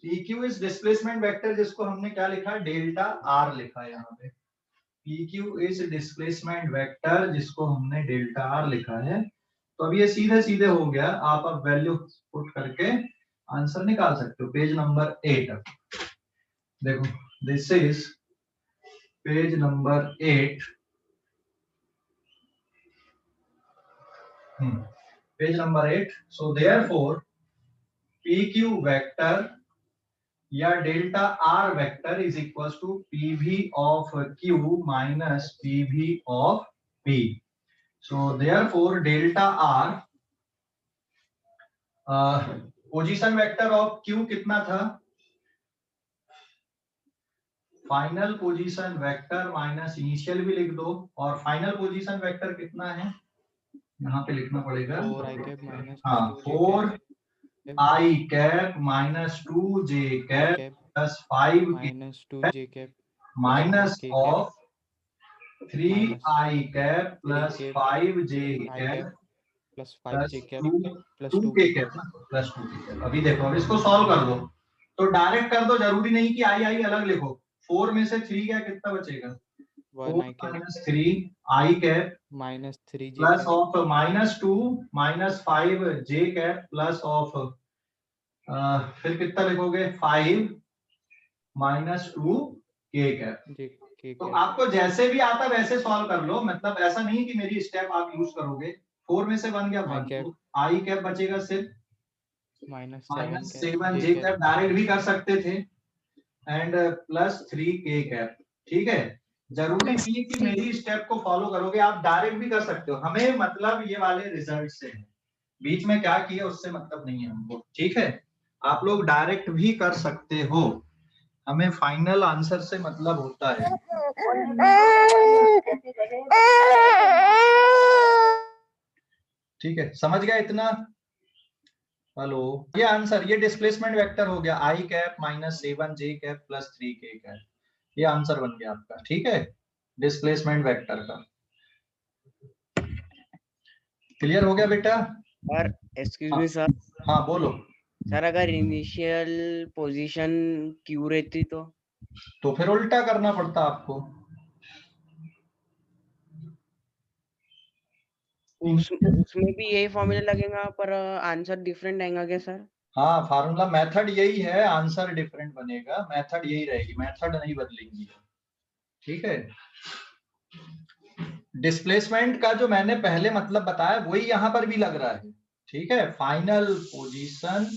P Q is displacement vector, जिसको हमने क्या लिखा? डेल्टा आर लिखा है यहाँ पे। P Q is displacement vector, जिसको हमने डेल्टा आर लिखा है। तो अब ये सीधे सीधे हो गया, आप अब वैल्यू पुट करके आंसर निकाल सकते हो। पेज नंबर 8 देखो, this is page number 8। Page number 8। So therefore PQ vector या delta R vector is equal to PV of Q minus PV of P। So therefore delta R, position vector of Q कितना था? Final position vector minus initial भी लिख दो, और final position vector कितना है? यहाँ पे लिखना पड़ेगा। 4i कैप माइनस हाँ, 4i cap minus 2j cap plus 5 minus 2j cap minus k of 3i cap plus 5j cap plus plus 5j cap 2 plus 2k cap plus 2k cap. अभी देखो, अब इसको सॉल्व कर दो, तो direct कर दो, जरूरी नहीं कि आई आई अलग लिखो। 4 में से 3 क्या, कितना बचेगा? 1i cap minus 3i cap minus 3j plus cap of minus 2 minus 5j cap plus of फिर कितना लिखोगे? 5 minus 2k cap. j k तो कैप आपको जैसे भी आता वैसे सॉल्व कर लो, मतलब ऐसा नहीं कि मेरी स्टेप आप यूज करोगे। 4 में से 1 गया 1, तो आई कैप बचेगा सिर्फ minus minus 7 7 j j cap cap, direct भी कर सकते थे, एंड प्लस 3k कैप। ठीक है, जरूरी नहीं है कि मेरी स्टेप को फॉलो करोगे, आप डायरेक्ट भी कर सकते हो। हमें मतलब ये वाले रिजल्ट से है, बीच में क्या किया उससे मतलब नहीं है हमको। ठीक है, आप लोग डायरेक्ट भी कर सकते हो, हमें फाइनल आंसर से मतलब होता है। ठीक है, समझ गया इतना? हेलो, ये आंसर, ये डिस्प्लेसमेंट वेक्टर हो गया I cap minus 7j cap plus 3k cap. ये आंसर बन गया आपका। ठीक है, डिस्प्लेसमेंट वेक्टर का। क्लियर हो गया बेटा? और एक्सक्यूज मी सर, हाँ बोलो। सर अगर इनिशियल पोजीशन क्यू रहती तो फिर उल्टा करना पड़ता आपको। उसमें भी यही फॉर्मूला लगेगा पर आंसर डिफरेंट आएगा क्या सर? हाँ, फार्मूला मेथड यही है, आंसर डिफरेंट बनेगा, मेथड यही रहेगी, मेथड नहीं बदलेंगी। ठीक है, डिस्प्लेसमेंट का जो मैंने पहले मतलब बताया वही यहाँ पर भी लग रहा है। ठीक है, फाइनल पोजीशन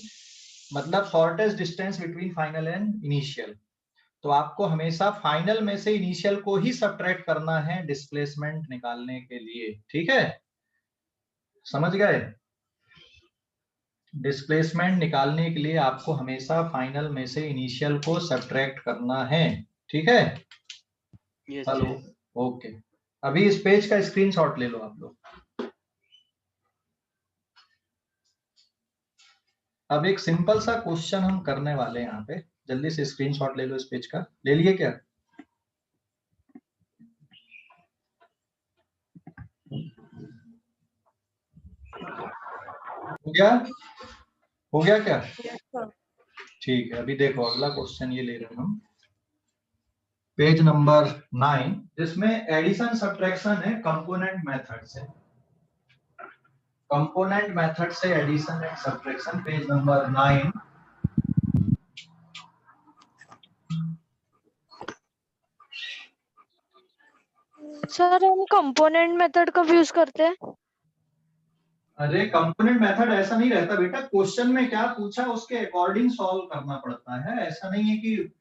मतलब shortest distance between final and initial, तो आपको हमेशा फाइनल में से इनिशियल को ही सब्ट्रैक्ट करना है डिस्प्लेसमेंट निकालने के लिए। ठीक है, समझ गए? डिस्प्लेसमेंट निकालने के लिए आपको हमेशा फाइनल में से इनिशियल को सब्ट्रैक्ट करना है। ठीक है, चलो ओके। अभी इस पेज का स्क्रीनशॉट ले लो आप लोग। अब एक सिंपल सा क्वेश्चन हम करने वाले हैं यहाँ पे, जल्दी से स्क्रीनशॉट ले लो इस पेज का। ले लिए क्या? हो गया? हो गया क्या? ठीक है, अभी देखो अगला क्वेश्चन ये ले रहे हैं हम, पेज नंबर 9, जिसमें एडिशन सब्ट्रैक्शन है कंपोनेंट मेथड से। कंपोनेंट मेथड से addition and subtraction, page number 9। Sir हम कंपोनेंट मेथड कब यूज करते हैं? अरे कंपोनेंट मेथड ऐसा नहीं रहता बेटा, क्वेश्चन में क्या पूछा उसके अकॉर्डिंग सॉल्व करना पड़ता है। ऐसा नहीं है कि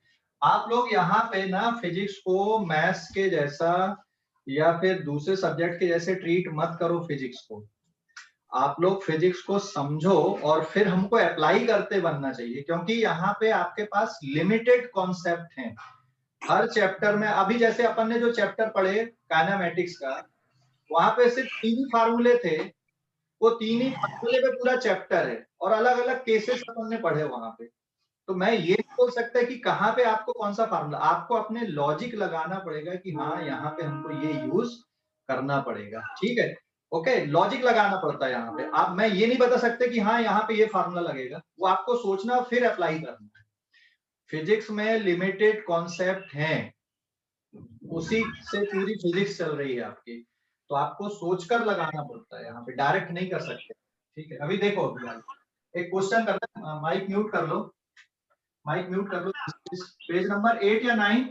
आप लोग यहाँ पे ना फिजिक्स को मैथ्स के जैसा या फिर दूसरे सब्जेक्ट के जैसे ट्रीट मत करो फिजिक्स को। आप लोग फिजिक्स को समझो और फिर हमको अप्लाई करते बनना चाहिए, क्योंकि यहाँ पे आपके पास लिमिटेड कॉन्सेप्ट हैं हर चैप्टर में। अभी जैसे अपन ने जो चैप्टर पढ़े काइनेमेटिक्स का, वहां पे सिर्फ 3 फार्मूले थे, वो 3 ही फार्मूले पे पूरा चैप्टर है और अलग अलग केसेस अपन ने पढ़े वहां पे। तो मैं ये नहीं बोल सकता कि कहाँ पे आपको कौन सा फार्मूला, आपको अपने लॉजिक लगाना पड़ेगा कि हाँ यहाँ पे हमको ये यूज करना पड़ेगा। ठीक है, ओके, लॉजिक लगाना पड़ता है यहाँ पे। आप, मैं ये नहीं बता सकते कि हाँ यहाँ पे ये फार्मूला लगेगा, वो आपको सोचना फिर अप्लाई करना है। फिजिक्स में लिमिटेड कॉन्सेप्ट हैं, उसी से पूरी फिजिक्स चल रही है आपकी, तो आपको सोचकर लगाना पड़ता है, यहाँ पे डायरेक्ट नहीं कर सकते। ठीक है, अभी देखो एक क्वेश्चन करना है, माइक म्यूट कर लो, माइक म्यूट कर लो। पेज नंबर 8 या 9?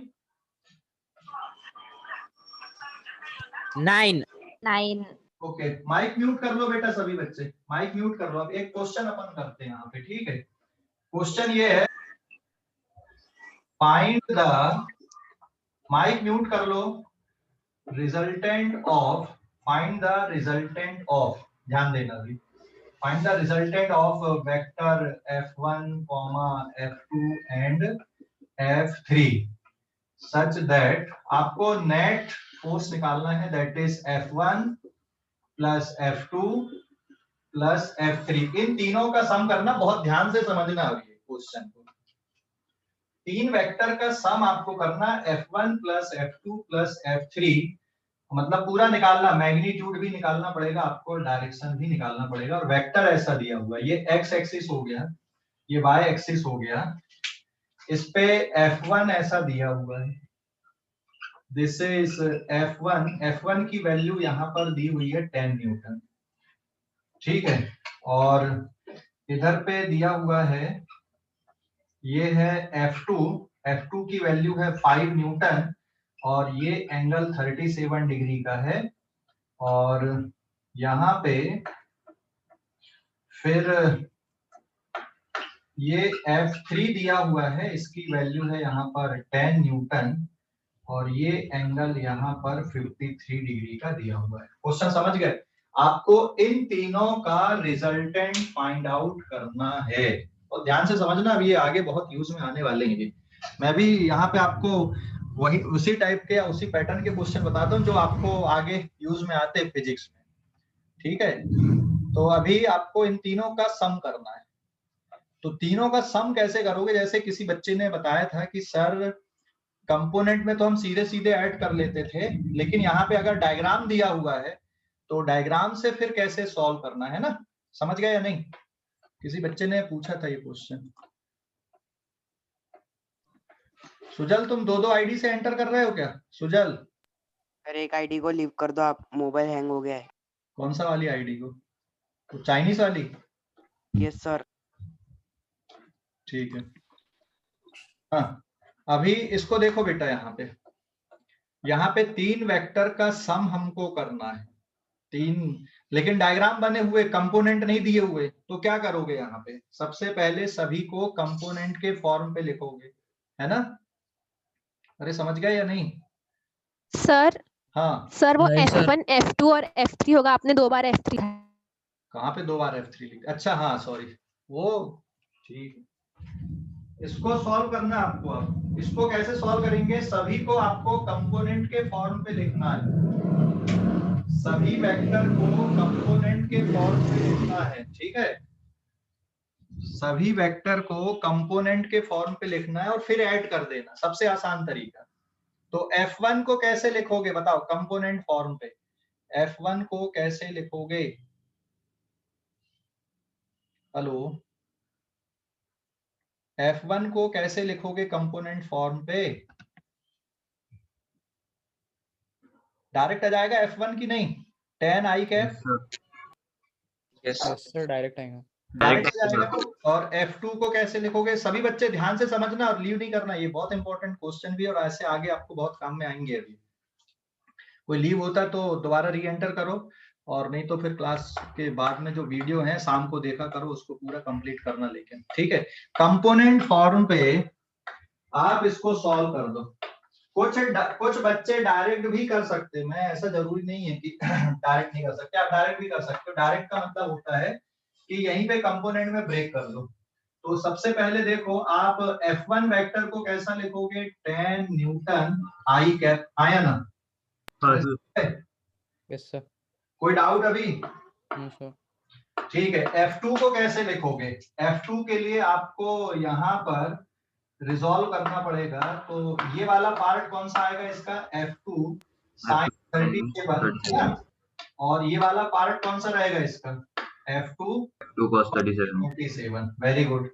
9 ओके, माइक म्यूट कर लो बेटा, सभी बच्चे माइक म्यूट कर लो। अब एक क्वेश्चन अपन करते हैं यहाँ पे। ठीक है, क्वेश्चन ये है, फाइंड द, माइक म्यूट कर लो, resultant of, find the resultant of, ध्यान देना अभी, find the resultant of vector f1, f2 and f3 such that, आपको नेट फोर्स निकालना है, that is f1 plus f2 plus f3। इन तीनों का सम करना, बहुत ध्यान से समझना अभी क्वेश्चन को। 3 वेक्टर का सम आपको करना, f1 plus f2 plus f3, मतलब पूरा निकालना, मैग्नीट्यूड भी निकालना पड़ेगा आपको, डायरेक्शन भी निकालना पड़ेगा। और वेक्टर ऐसा दिया हुआ है, ये x एक्सिस हो गया, ये y एक्सिस हो गया, इस पे f1 ऐसा दिया हुआ है, दिस इज f1, f1 की वैल्यू यहाँ पर दी हुई है 10 न्यूटन। ठीक है, और इधर पे दिया हुआ है, ये है f2, f2 की वैल्यू है 5 न्यूटन और ये एंगल 37 डिग्री का है। और यहाँ पे फिर ये f3 दिया हुआ है, इसकी वैल्यू है यहाँ पर 10 न्यूटन और ये एंगल यहाँ पर 53 डिग्री का दिया हुआ है। क्वेश्चन समझ गए? आपको इन तीनों का रिजल्टेंट फाइंड आउट करना है, और ध्यान से समझना, अब ये आगे बहुत यूज में आने वाले हैं। मैं भी यहाँ पे आपको वही उसी टाइप के या उसी पैटर्न के क्वेश्चन बताता हूँ जो आपको आगे यूज में आते हैं फिजिक्स में। ठीक है, तो अभी आपको इन तीनों का सम करना है। तो तीनों का सम कैसे करोगे? जैसे किसी बच्चे ने बताया था कि सर कंपोनेंट में तो हम सीधे सीधे ऐड कर लेते थे, लेकिन यहाँ पे अगर डायग्राम दिया हुआ है तो डायग्राम से फिर कैसे सॉल्व करना है ना, समझ गए या नहीं? किसी बच्चे ने पूछा था ये क्वेश्चन। सुजल, तुम दो आईडी से एंटर कर रहे हो क्या? सुजल, सर एक आईडी को लीव कर दो आप, मोबाइल हैंग हो गया है। कौन सा वाली आईडी को? तो चाइनीज वाली। Yes sir. ठीक है। हाँ, अभी इसको देखो बेटा, यहाँ पे 3 वेक्टर का सम हमको करना है, 3, लेकिन डायग्राम बने हुए, कंपोनेंट नहीं दिए हुए। तो क्या करोगे यहाँ पे? सबसे पहले सभी को कंपोनेंट के फॉर्म पे लिखोगे, है ना? अरे समझ गया या नहीं? सर हाँ सर वो नहीं सर। F1 F2 और F3 होगा, आपने 2 बार F3 कहाँ पे 2 बार F3 लिखा? अच्छा हाँ सॉरी, वो ठीक है। इसको सॉल्व करना है आपको। अब इसको कैसे सॉल्व करेंगे? सभी को आपको कंपोनेंट के फॉर्म पे लिखना है, सभी वेक्टर को कंपोनेंट के फॉर्म पे लिखना है, ठीक है? सभी वेक्टर को कंपोनेंट के फॉर्म पे लिखना है और फिर ऐड कर देना, सबसे आसान तरीका। तो F1 को कैसे लिखोगे बताओ कंपोनेंट फॉर्म पे? F1 को कैसे लिखोगे? हेलो, F1 को कैसे लिखोगे कंपोनेंट फॉर्म पे? डायरेक्ट आ जाएगा F1 की नहीं? tan i cap yes sir, direct आएगा। डायरेक्ट आ जाएगा। और F2 को कैसे लिखोगे? सभी बच्चे ध्यान से समझना और लीव नहीं करना, ये बहुत इंपॉर्टेंट क्वेश्चन भी, और ऐसे आगे आपको बहुत काम में आएंगे। अभी कोई लीव होता है तो दोबारा री एंटर करो, और नहीं तो फिर क्लास के बाद में जो वीडियो है शाम को देखा करो, उसको पूरा कंप्लीट करना। लेकिन ठीक है, कंपोनेंट फॉर्म पे आप इसको सॉल्व कर दो। कुछ बच्चे डायरेक्ट भी कर सकते, मैं ऐसा जरूरी नहीं है कि डायरेक्ट नहीं कर सकते, आप डायरेक्ट भी कर सकते हो। डायरेक्ट का मतलब होता है कि यहीं पे कंपोनेंट में ब्रेक कर दो। तो सबसे पहले देखो, आप F1 वेक्टर को कैसा लिखोगे? tan न्यूटन i कैप, आया ना? Yes sir. कोई डाउट अभी? No sir. ठीक है, F2 को कैसे लिखोगे? F2 के लिए आपको यहाँ पर रिजॉल्व करना पड़ेगा। तो ये वाला पार्ट कौन सा आएगा इसका? F2 sin 37, और ये वाला पार्ट कौन सा रहेगा इसका? F2 cos 37। Very good.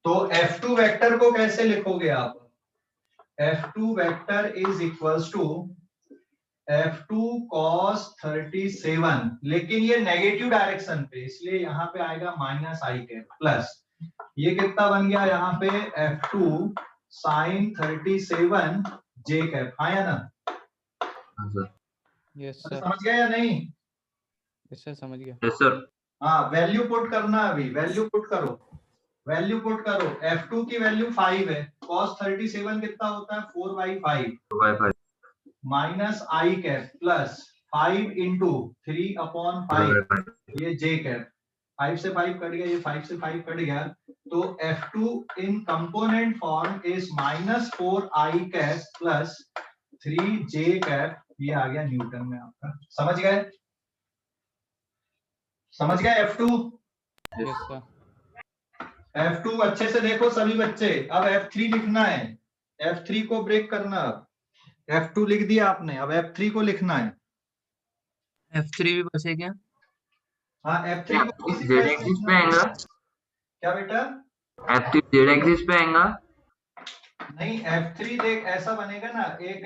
तो F2 वेक्टर को कैसे लिखोगे आप? F2 vector is equals to F2 cos 37, लेकिन ये नेगेटिव डायरेक्शन पे, इसलिए यहाँ पे आएगा -i कैप प्लस, ये कितना बन गया यहाँ पे? F2 sin 37 j कैप, आया ना? Yes sir. समझ गया या नहीं? यस सर, समझ गया। Yes sir. हाँ, वैल्यू पुट करना। अभी वैल्यू पुट करो, वैल्यू पुट करो। F2 की वैल्यू 5 है, cos 37 कितना होता है? 4/5 minus i cap plus 5 into 3/5, ये j कैप। 5 से 5 कट गया, ये 5 से 5 कट गया। तो F2 in component form is -4i cap plus 3j cap, ये आ गया न्यूटन में आपका। समझ गए? समझ गए F2? Yes sir. F2 अच्छे से देखो सभी बच्चे। अब F3 लिखना है, F3 को ब्रेक करना। F2 लिख दिया आपने, अब F3 को लिखना है। F3 भी बचे क्या? हाँ, F3 को इसी जेड तरह एक्सिस पे लिखना है। आएगा? क्या बेटा? F3 जेड एक्सिस पे आएगा? नहीं, F3 देख ऐसा बनेगा ना, एक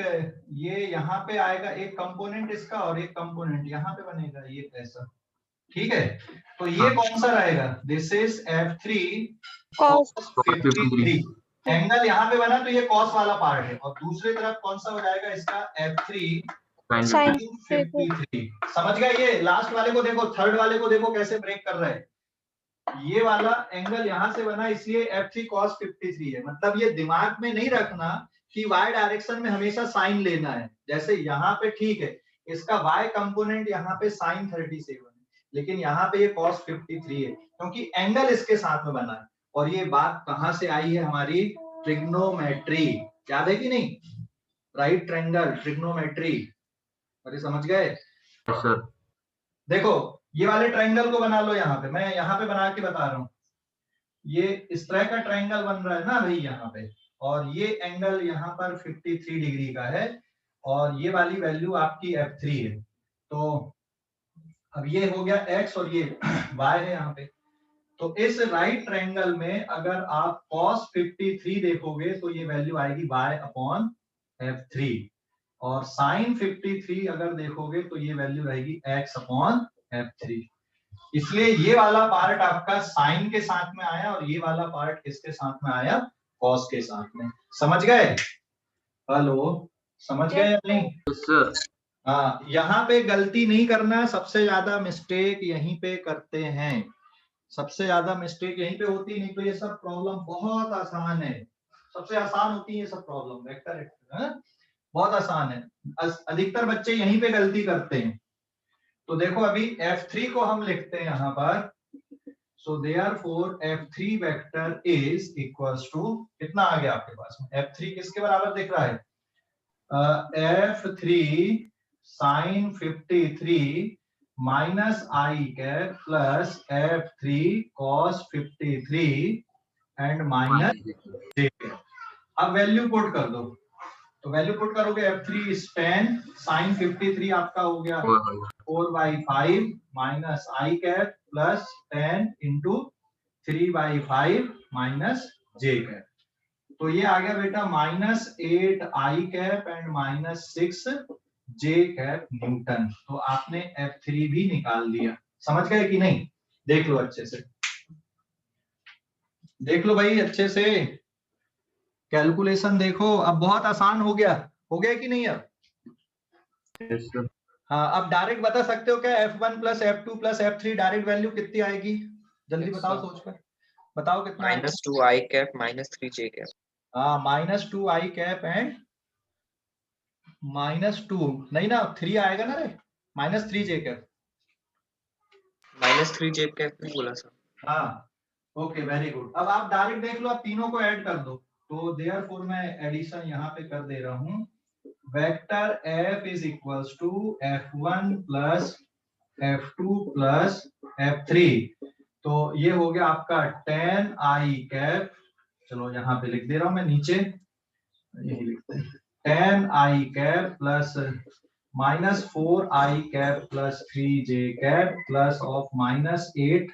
ये यहाँ पे आएगा एक कंपोनेंट इसका, और एक कंपोनेंट यहाँ पे बनेगा, ये ऐसा। ठीक है, तो ये कौन सा रहेगा? This is F3 cos 53। Angle यहाँ पे बना तो ये कॉस वाला पार्ट है, और दूसरी तरफ कौन सा हो जाएगा इसका? F3 sin 53। समझ गए? ये लास्ट वाले को देखो, थर्ड वाले को देखो कैसे ब्रेक कर रहे हैं। ये वाला एंगल यहाँ से बना, इसलिए F3 cos 53 है। मतलब ये दिमाग में नहीं रखना कि y डायरेक्शन में हमेशा साइन लेना है। जैसे यहाँ पे ठीक है, इसका y कंपोनेंट यहाँ पे sin 37 है, लेकिन यहाँ पे ये cos 53 है, क्योंकि एंगल इसके साथ में बना है। और ये बात कहाँ से आई है? हमारी ट्रिग्नोमेट्री, याद है कि नहीं? Right triangle, trigonometry. अरे समझ गए? सर। देखो ये वाले ट्रायंगल को बना लो। यहाँ पे मैं यहाँ पे बना के बता रहा हूँ, ये इस तरह का ट्रायंगल बन रहा है ना भाई यहाँ पे, और ये एंगल यहाँ पर 53 डिग्री का है, और ये वाली वैल्यू आपकी F3 है। तो अब ये हो गया x और ये y है यहाँ पे। तो इस राइट ट्रायंगल में अगर आप cos 53 देखोगे तो ये वैल्यू आएगी y/F3, और sin 53 अगर देखोगे तो ये वैल्यू रहेगी x/F3। F3। इसलिए ये वाला पार्ट आपका साइन के साथ में आया और ये वाला पार्ट किसके साथ में आया, कॉस के साथ में। समझ गए? हेलो, समझ गए या नहीं? Yes sir. हाँ, यहाँ पे गलती नहीं करना, सबसे ज्यादा मिस्टेक यहीं पे करते हैं, सबसे ज्यादा मिस्टेक यहीं पे होती है। नहीं तो ये सब प्रॉब्लम बहुत आसान है, सबसे आसान होती है ये सब प्रॉब्लम, वेक्टर बहुत आसान है। अधिकतर बच्चे यहीं पे गलती करते हैं। तो देखो अभी F3 को हम लिखते हैं यहाँ पर, so therefore F3 vector is equals to, कितना आ गया आपके पास में, F3 किसके बराबर दिख रहा है, F3 sin 53 minus I cap plus F3 cos 53 and minus j। अब वैल्यू पुट कर दो, तो वैल्यू पुट करोगे F3 is 10 sin 53 आपका हो गया 4/5 minus I cap plus 10 into 3/5 minus j cap. तो ये आ गया बेटा -8 I cap and -6 j cap newton. तो आपने F3 भी निकाल दिया। समझ गए कि नहीं? देख लो अच्छे से, देख लो भाई अच्छे से, कैलकुलेशन देखो। अब बहुत आसान हो गया कि नहीं? अब यस सर। हाँ, अब डायरेक्ट बता सकते हो क्या F1 plus F2 plus F3 direct value कितनी आएगी? जल्दी बताओ, सोचकर बताओ कितना आएगा? -2 आई कैप -3 जे कैप। हाँ, -2 आई कैप एंड -2 नहीं ना, 3 आएगा ना रे, -3 जे कैप। -3 जे कैप भी बोला सर। हाँ, ओके, वेरी गुड। अब आप डायरेक्ट देख लो, आप तीनों को ऐड कर दो। तो देयरफॉर मैं एडिशन यहाँ पे कर दे रहा हूँ, vector F is equals to F1 plus F2 plus F3। तो ये हो गया आपका 10 आई कैप, चलो यहाँ पे लिख दे रहा हूँ मैं नीचे, यही लिखते हैं, 10 I cap plus -4 I cap plus 3 J cap plus of -8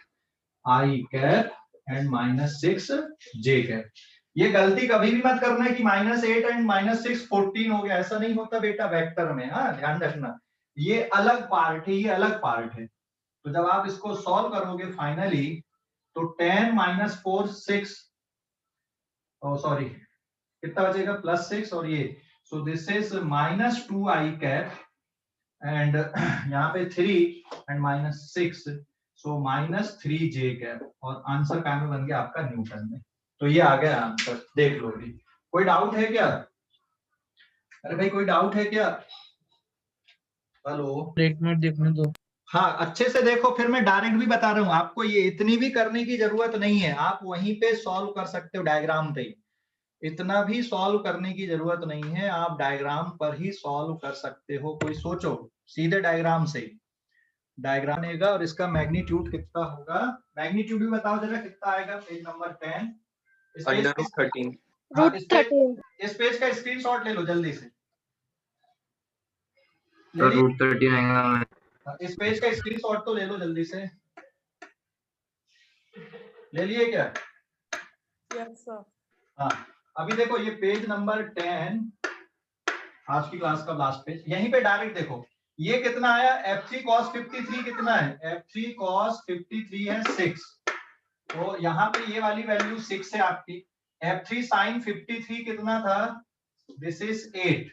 I cap and -6 J cap. ये गलती कभी भी मत करना है कि -8 एंड -6 14 हो गया, ऐसा नहीं होता बेटा वेक्टर में। हाँ, ध्यान रखना, ये अलग पार्ट है, ये अलग पार्ट है। तो जब आप इसको सॉल्व करोगे फाइनली, तो 10 - 4 6, सॉरी कितना बचेगा, +6 और ये, सो this is -2 I cap and यहाँ पे 3 एंड -6, सो -3 जे कैप, और आंसर क्या में बन गया आपका न्यूटन में। तो ये आ गया आंसर, देख लो अभी। कोई डाउट है क्या? अरे भाई कोई डाउट है क्या? हेलो, एक मिनट देखने दो। हाँ, अच्छे से देखो, फिर मैं डायरेक्ट भी बता रहा हूँ आपको, ये इतनी भी करने की जरूरत नहीं है, आप वहीं पे सॉल्व कर सकते हो डायग्राम पे। इतना भी सॉल्व करने की जरूरत नहीं है, आप डायग्राम पर ही सॉल्व कर सकते हो। कोई सोचो, सीधे डायग्राम से, डायग्राम आएगा और इसका मैग्नीट्यूड कितना होगा, मैग्नीट्यूड भी बताओ जरा कितना आएगा, पेज नंबर 10। √13। हाँ, √13। इस पेज का स्क्रीनशॉट ले लो जल्दी से। तो √13 आएगा। इस पेज का स्क्रीनशॉट तो ले लो जल्दी से, ले लिए क्या? Yes sir. हाँ, अभी देखो ये पेज नंबर 10, आज की क्लास का लास्ट पेज, यहीं पे डायरेक्ट देखो ये कितना आया, F3 cos 53 कितना है, F3 cos 53 है 6, तो यहाँ पे ये वाली वैल्यू 6 है आपकी। F3 sin 53 कितना था, दिस इज 8,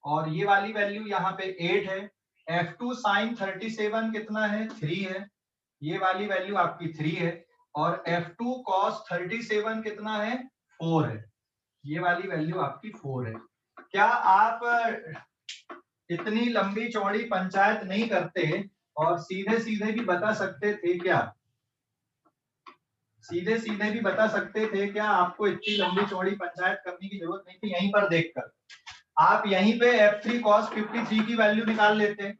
और ये वाली वैल्यू यहाँ पे 8 है। F2 sin 37 कितना है, 3 है, ये वाली वैल्यू आपकी 3 है, और F2 cos 37 कितना है, 4 है, ये वाली वैल्यू आपकी 4 है। क्या आप इतनी लंबी चौड़ी पंचायत नहीं करते और सीधे सीधे भी बता सकते थे क्या? सीधे सीधे भी बता सकते थे क्या? आपको इतनी लंबी चौड़ी पंचायत करने की जरूरत नहीं थी। यहीं पर देखकर आप यहीं पे F3 cos 53 की वैल्यू निकाल लेते,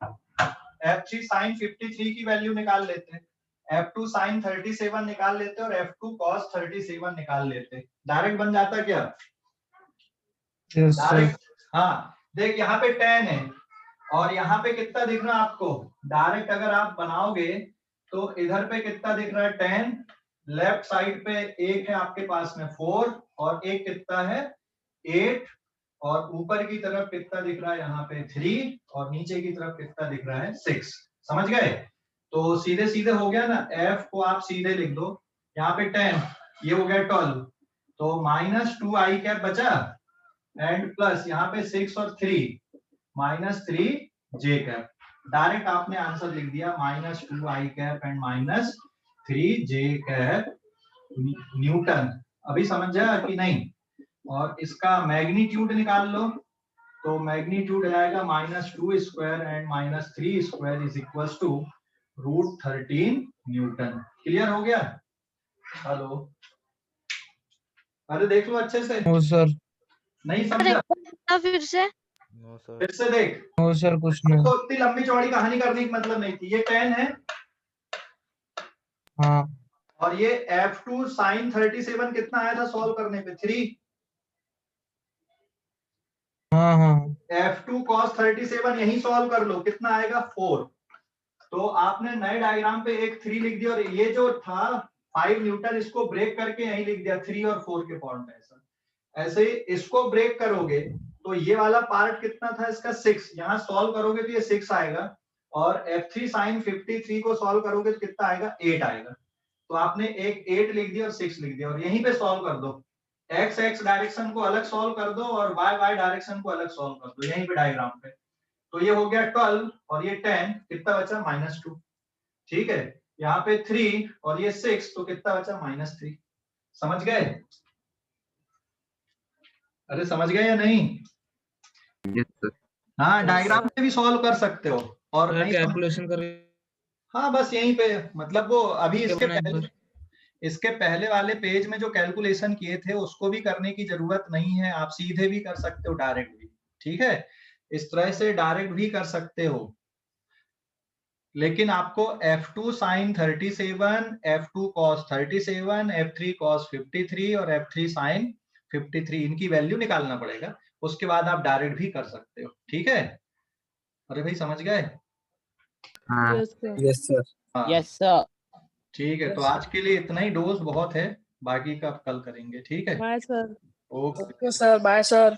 F3 sin 53 की वैल्यू निकाल लेते, F2 sin 37 निकाल लेते और F2 cos 37 निकाल लेते। डायरेक्ट बन जाता क्या? डायरेक्ट। हाँ, देख यहाँ पे 10 है और यहाँ पे कितना दिख रहा है आपको, डायरेक्ट अगर आप बनाओगे तो इधर पे कितना दिख रहा है, 10, लेफ्ट साइड पे एक है आपके पास में 4, और एक कितना है 8, और ऊपर की तरफ कितना दिख रहा है यहाँ पे 3, और नीचे की तरफ कितना दिख रहा है 6। समझ गए? तो सीधे सीधे हो गया ना, f को आप सीधे लिख दो, यहाँ पे 10, ये हो गया 12, तो -2i कैप बचा एंड प्लस यहाँ पे 6 और 3 -3j कैप। डायरेक्ट आपने आंसर लिख दिया -2i cap and -3j cap Newton. अभी समझ जाए कि नहीं? और इसका मैग्नीट्यूड निकाल लो, तो मैग्नीट्यूड आएगा -2 square and -3 square is equal to √13 newton. Clear हो गया? हेलो, अरे देख लो अच्छे से। नो सर, नहीं सर समझा? एक बार बताओ फिर से। फिर से देख, नो सर, कुछ नहीं। तो इतनी लंबी चौड़ी कहानी करने की मतलब नहीं थी। ये 10 है हाँ और ये f2 sin 37 कितना आया था सॉल्व करने पे? 3। हाँ हाँ f2 cos 37 यही सॉल्व कर लो, कितना आएगा? 4। तो आपने नए डायग्राम पे एक 3 लिख दिया और ये जो था 5 न्यूटन, इसको ब्रेक करके यही लिख दिया 3 और 4 के फॉर्म में। ऐसे इसको ब्रेक करोगे तो ये वाला पार्ट कितना था इसका? 6। यहाँ सॉल्व करोगे तो ये 6 आएगा और f3 sin 53 को सॉल्व करोगे तो कितना आएगा? 8 आएगा। तो आपने एक 8 लिख दिया और 6 लिख दिया और यहीं पे सॉल्व कर दो। x x डायरेक्शन को अलग सॉल्व कर दो और y y डायरेक्शन को अलग सॉल्व कर दो यहीं पे डायग्राम पे। तो ये हो गया 12 और ये 10, कितना बचा? -2। ठीक है, यहाँ पे 3 और ये 6, तो कितना बचा? -3। समझ गए? अरे समझ गए या नहीं? Yes, sir. हाँ, डायग्राम पे भी सॉल्व कर सकते हो और नहीं समझ- कैलकुलेशन कर हाँ बस यहीं पे, मतलब वो अभी के इसके बनाए पहले पर। इसके पहले वाले पेज में जो कैलकुलेशन किए थे उसको भी करने की जरूरत नहीं है, आप सीधे भी कर सकते हो, डायरेक्ट भी। ठीक है, इस तरह से डायरेक्ट भी कर सकते हो, लेकिन आपको f2 sin 37, f2 cos 37, f3 cos 53 और f3 sin 53 इनकी वैल्यू निकालना पड़ेगा। उसके बाद आप डायरेक्ट भी कर सकते हो। ठीक है? अरे भाई समझ गए? हाँ यस सर। हाँ यस सर। ठीक है, तो आज के लिए इतना ही, डोज बहुत है, बाकी का कल करेंगे। ठीक है? Bye sir. Okay. Okay sir, bye sir.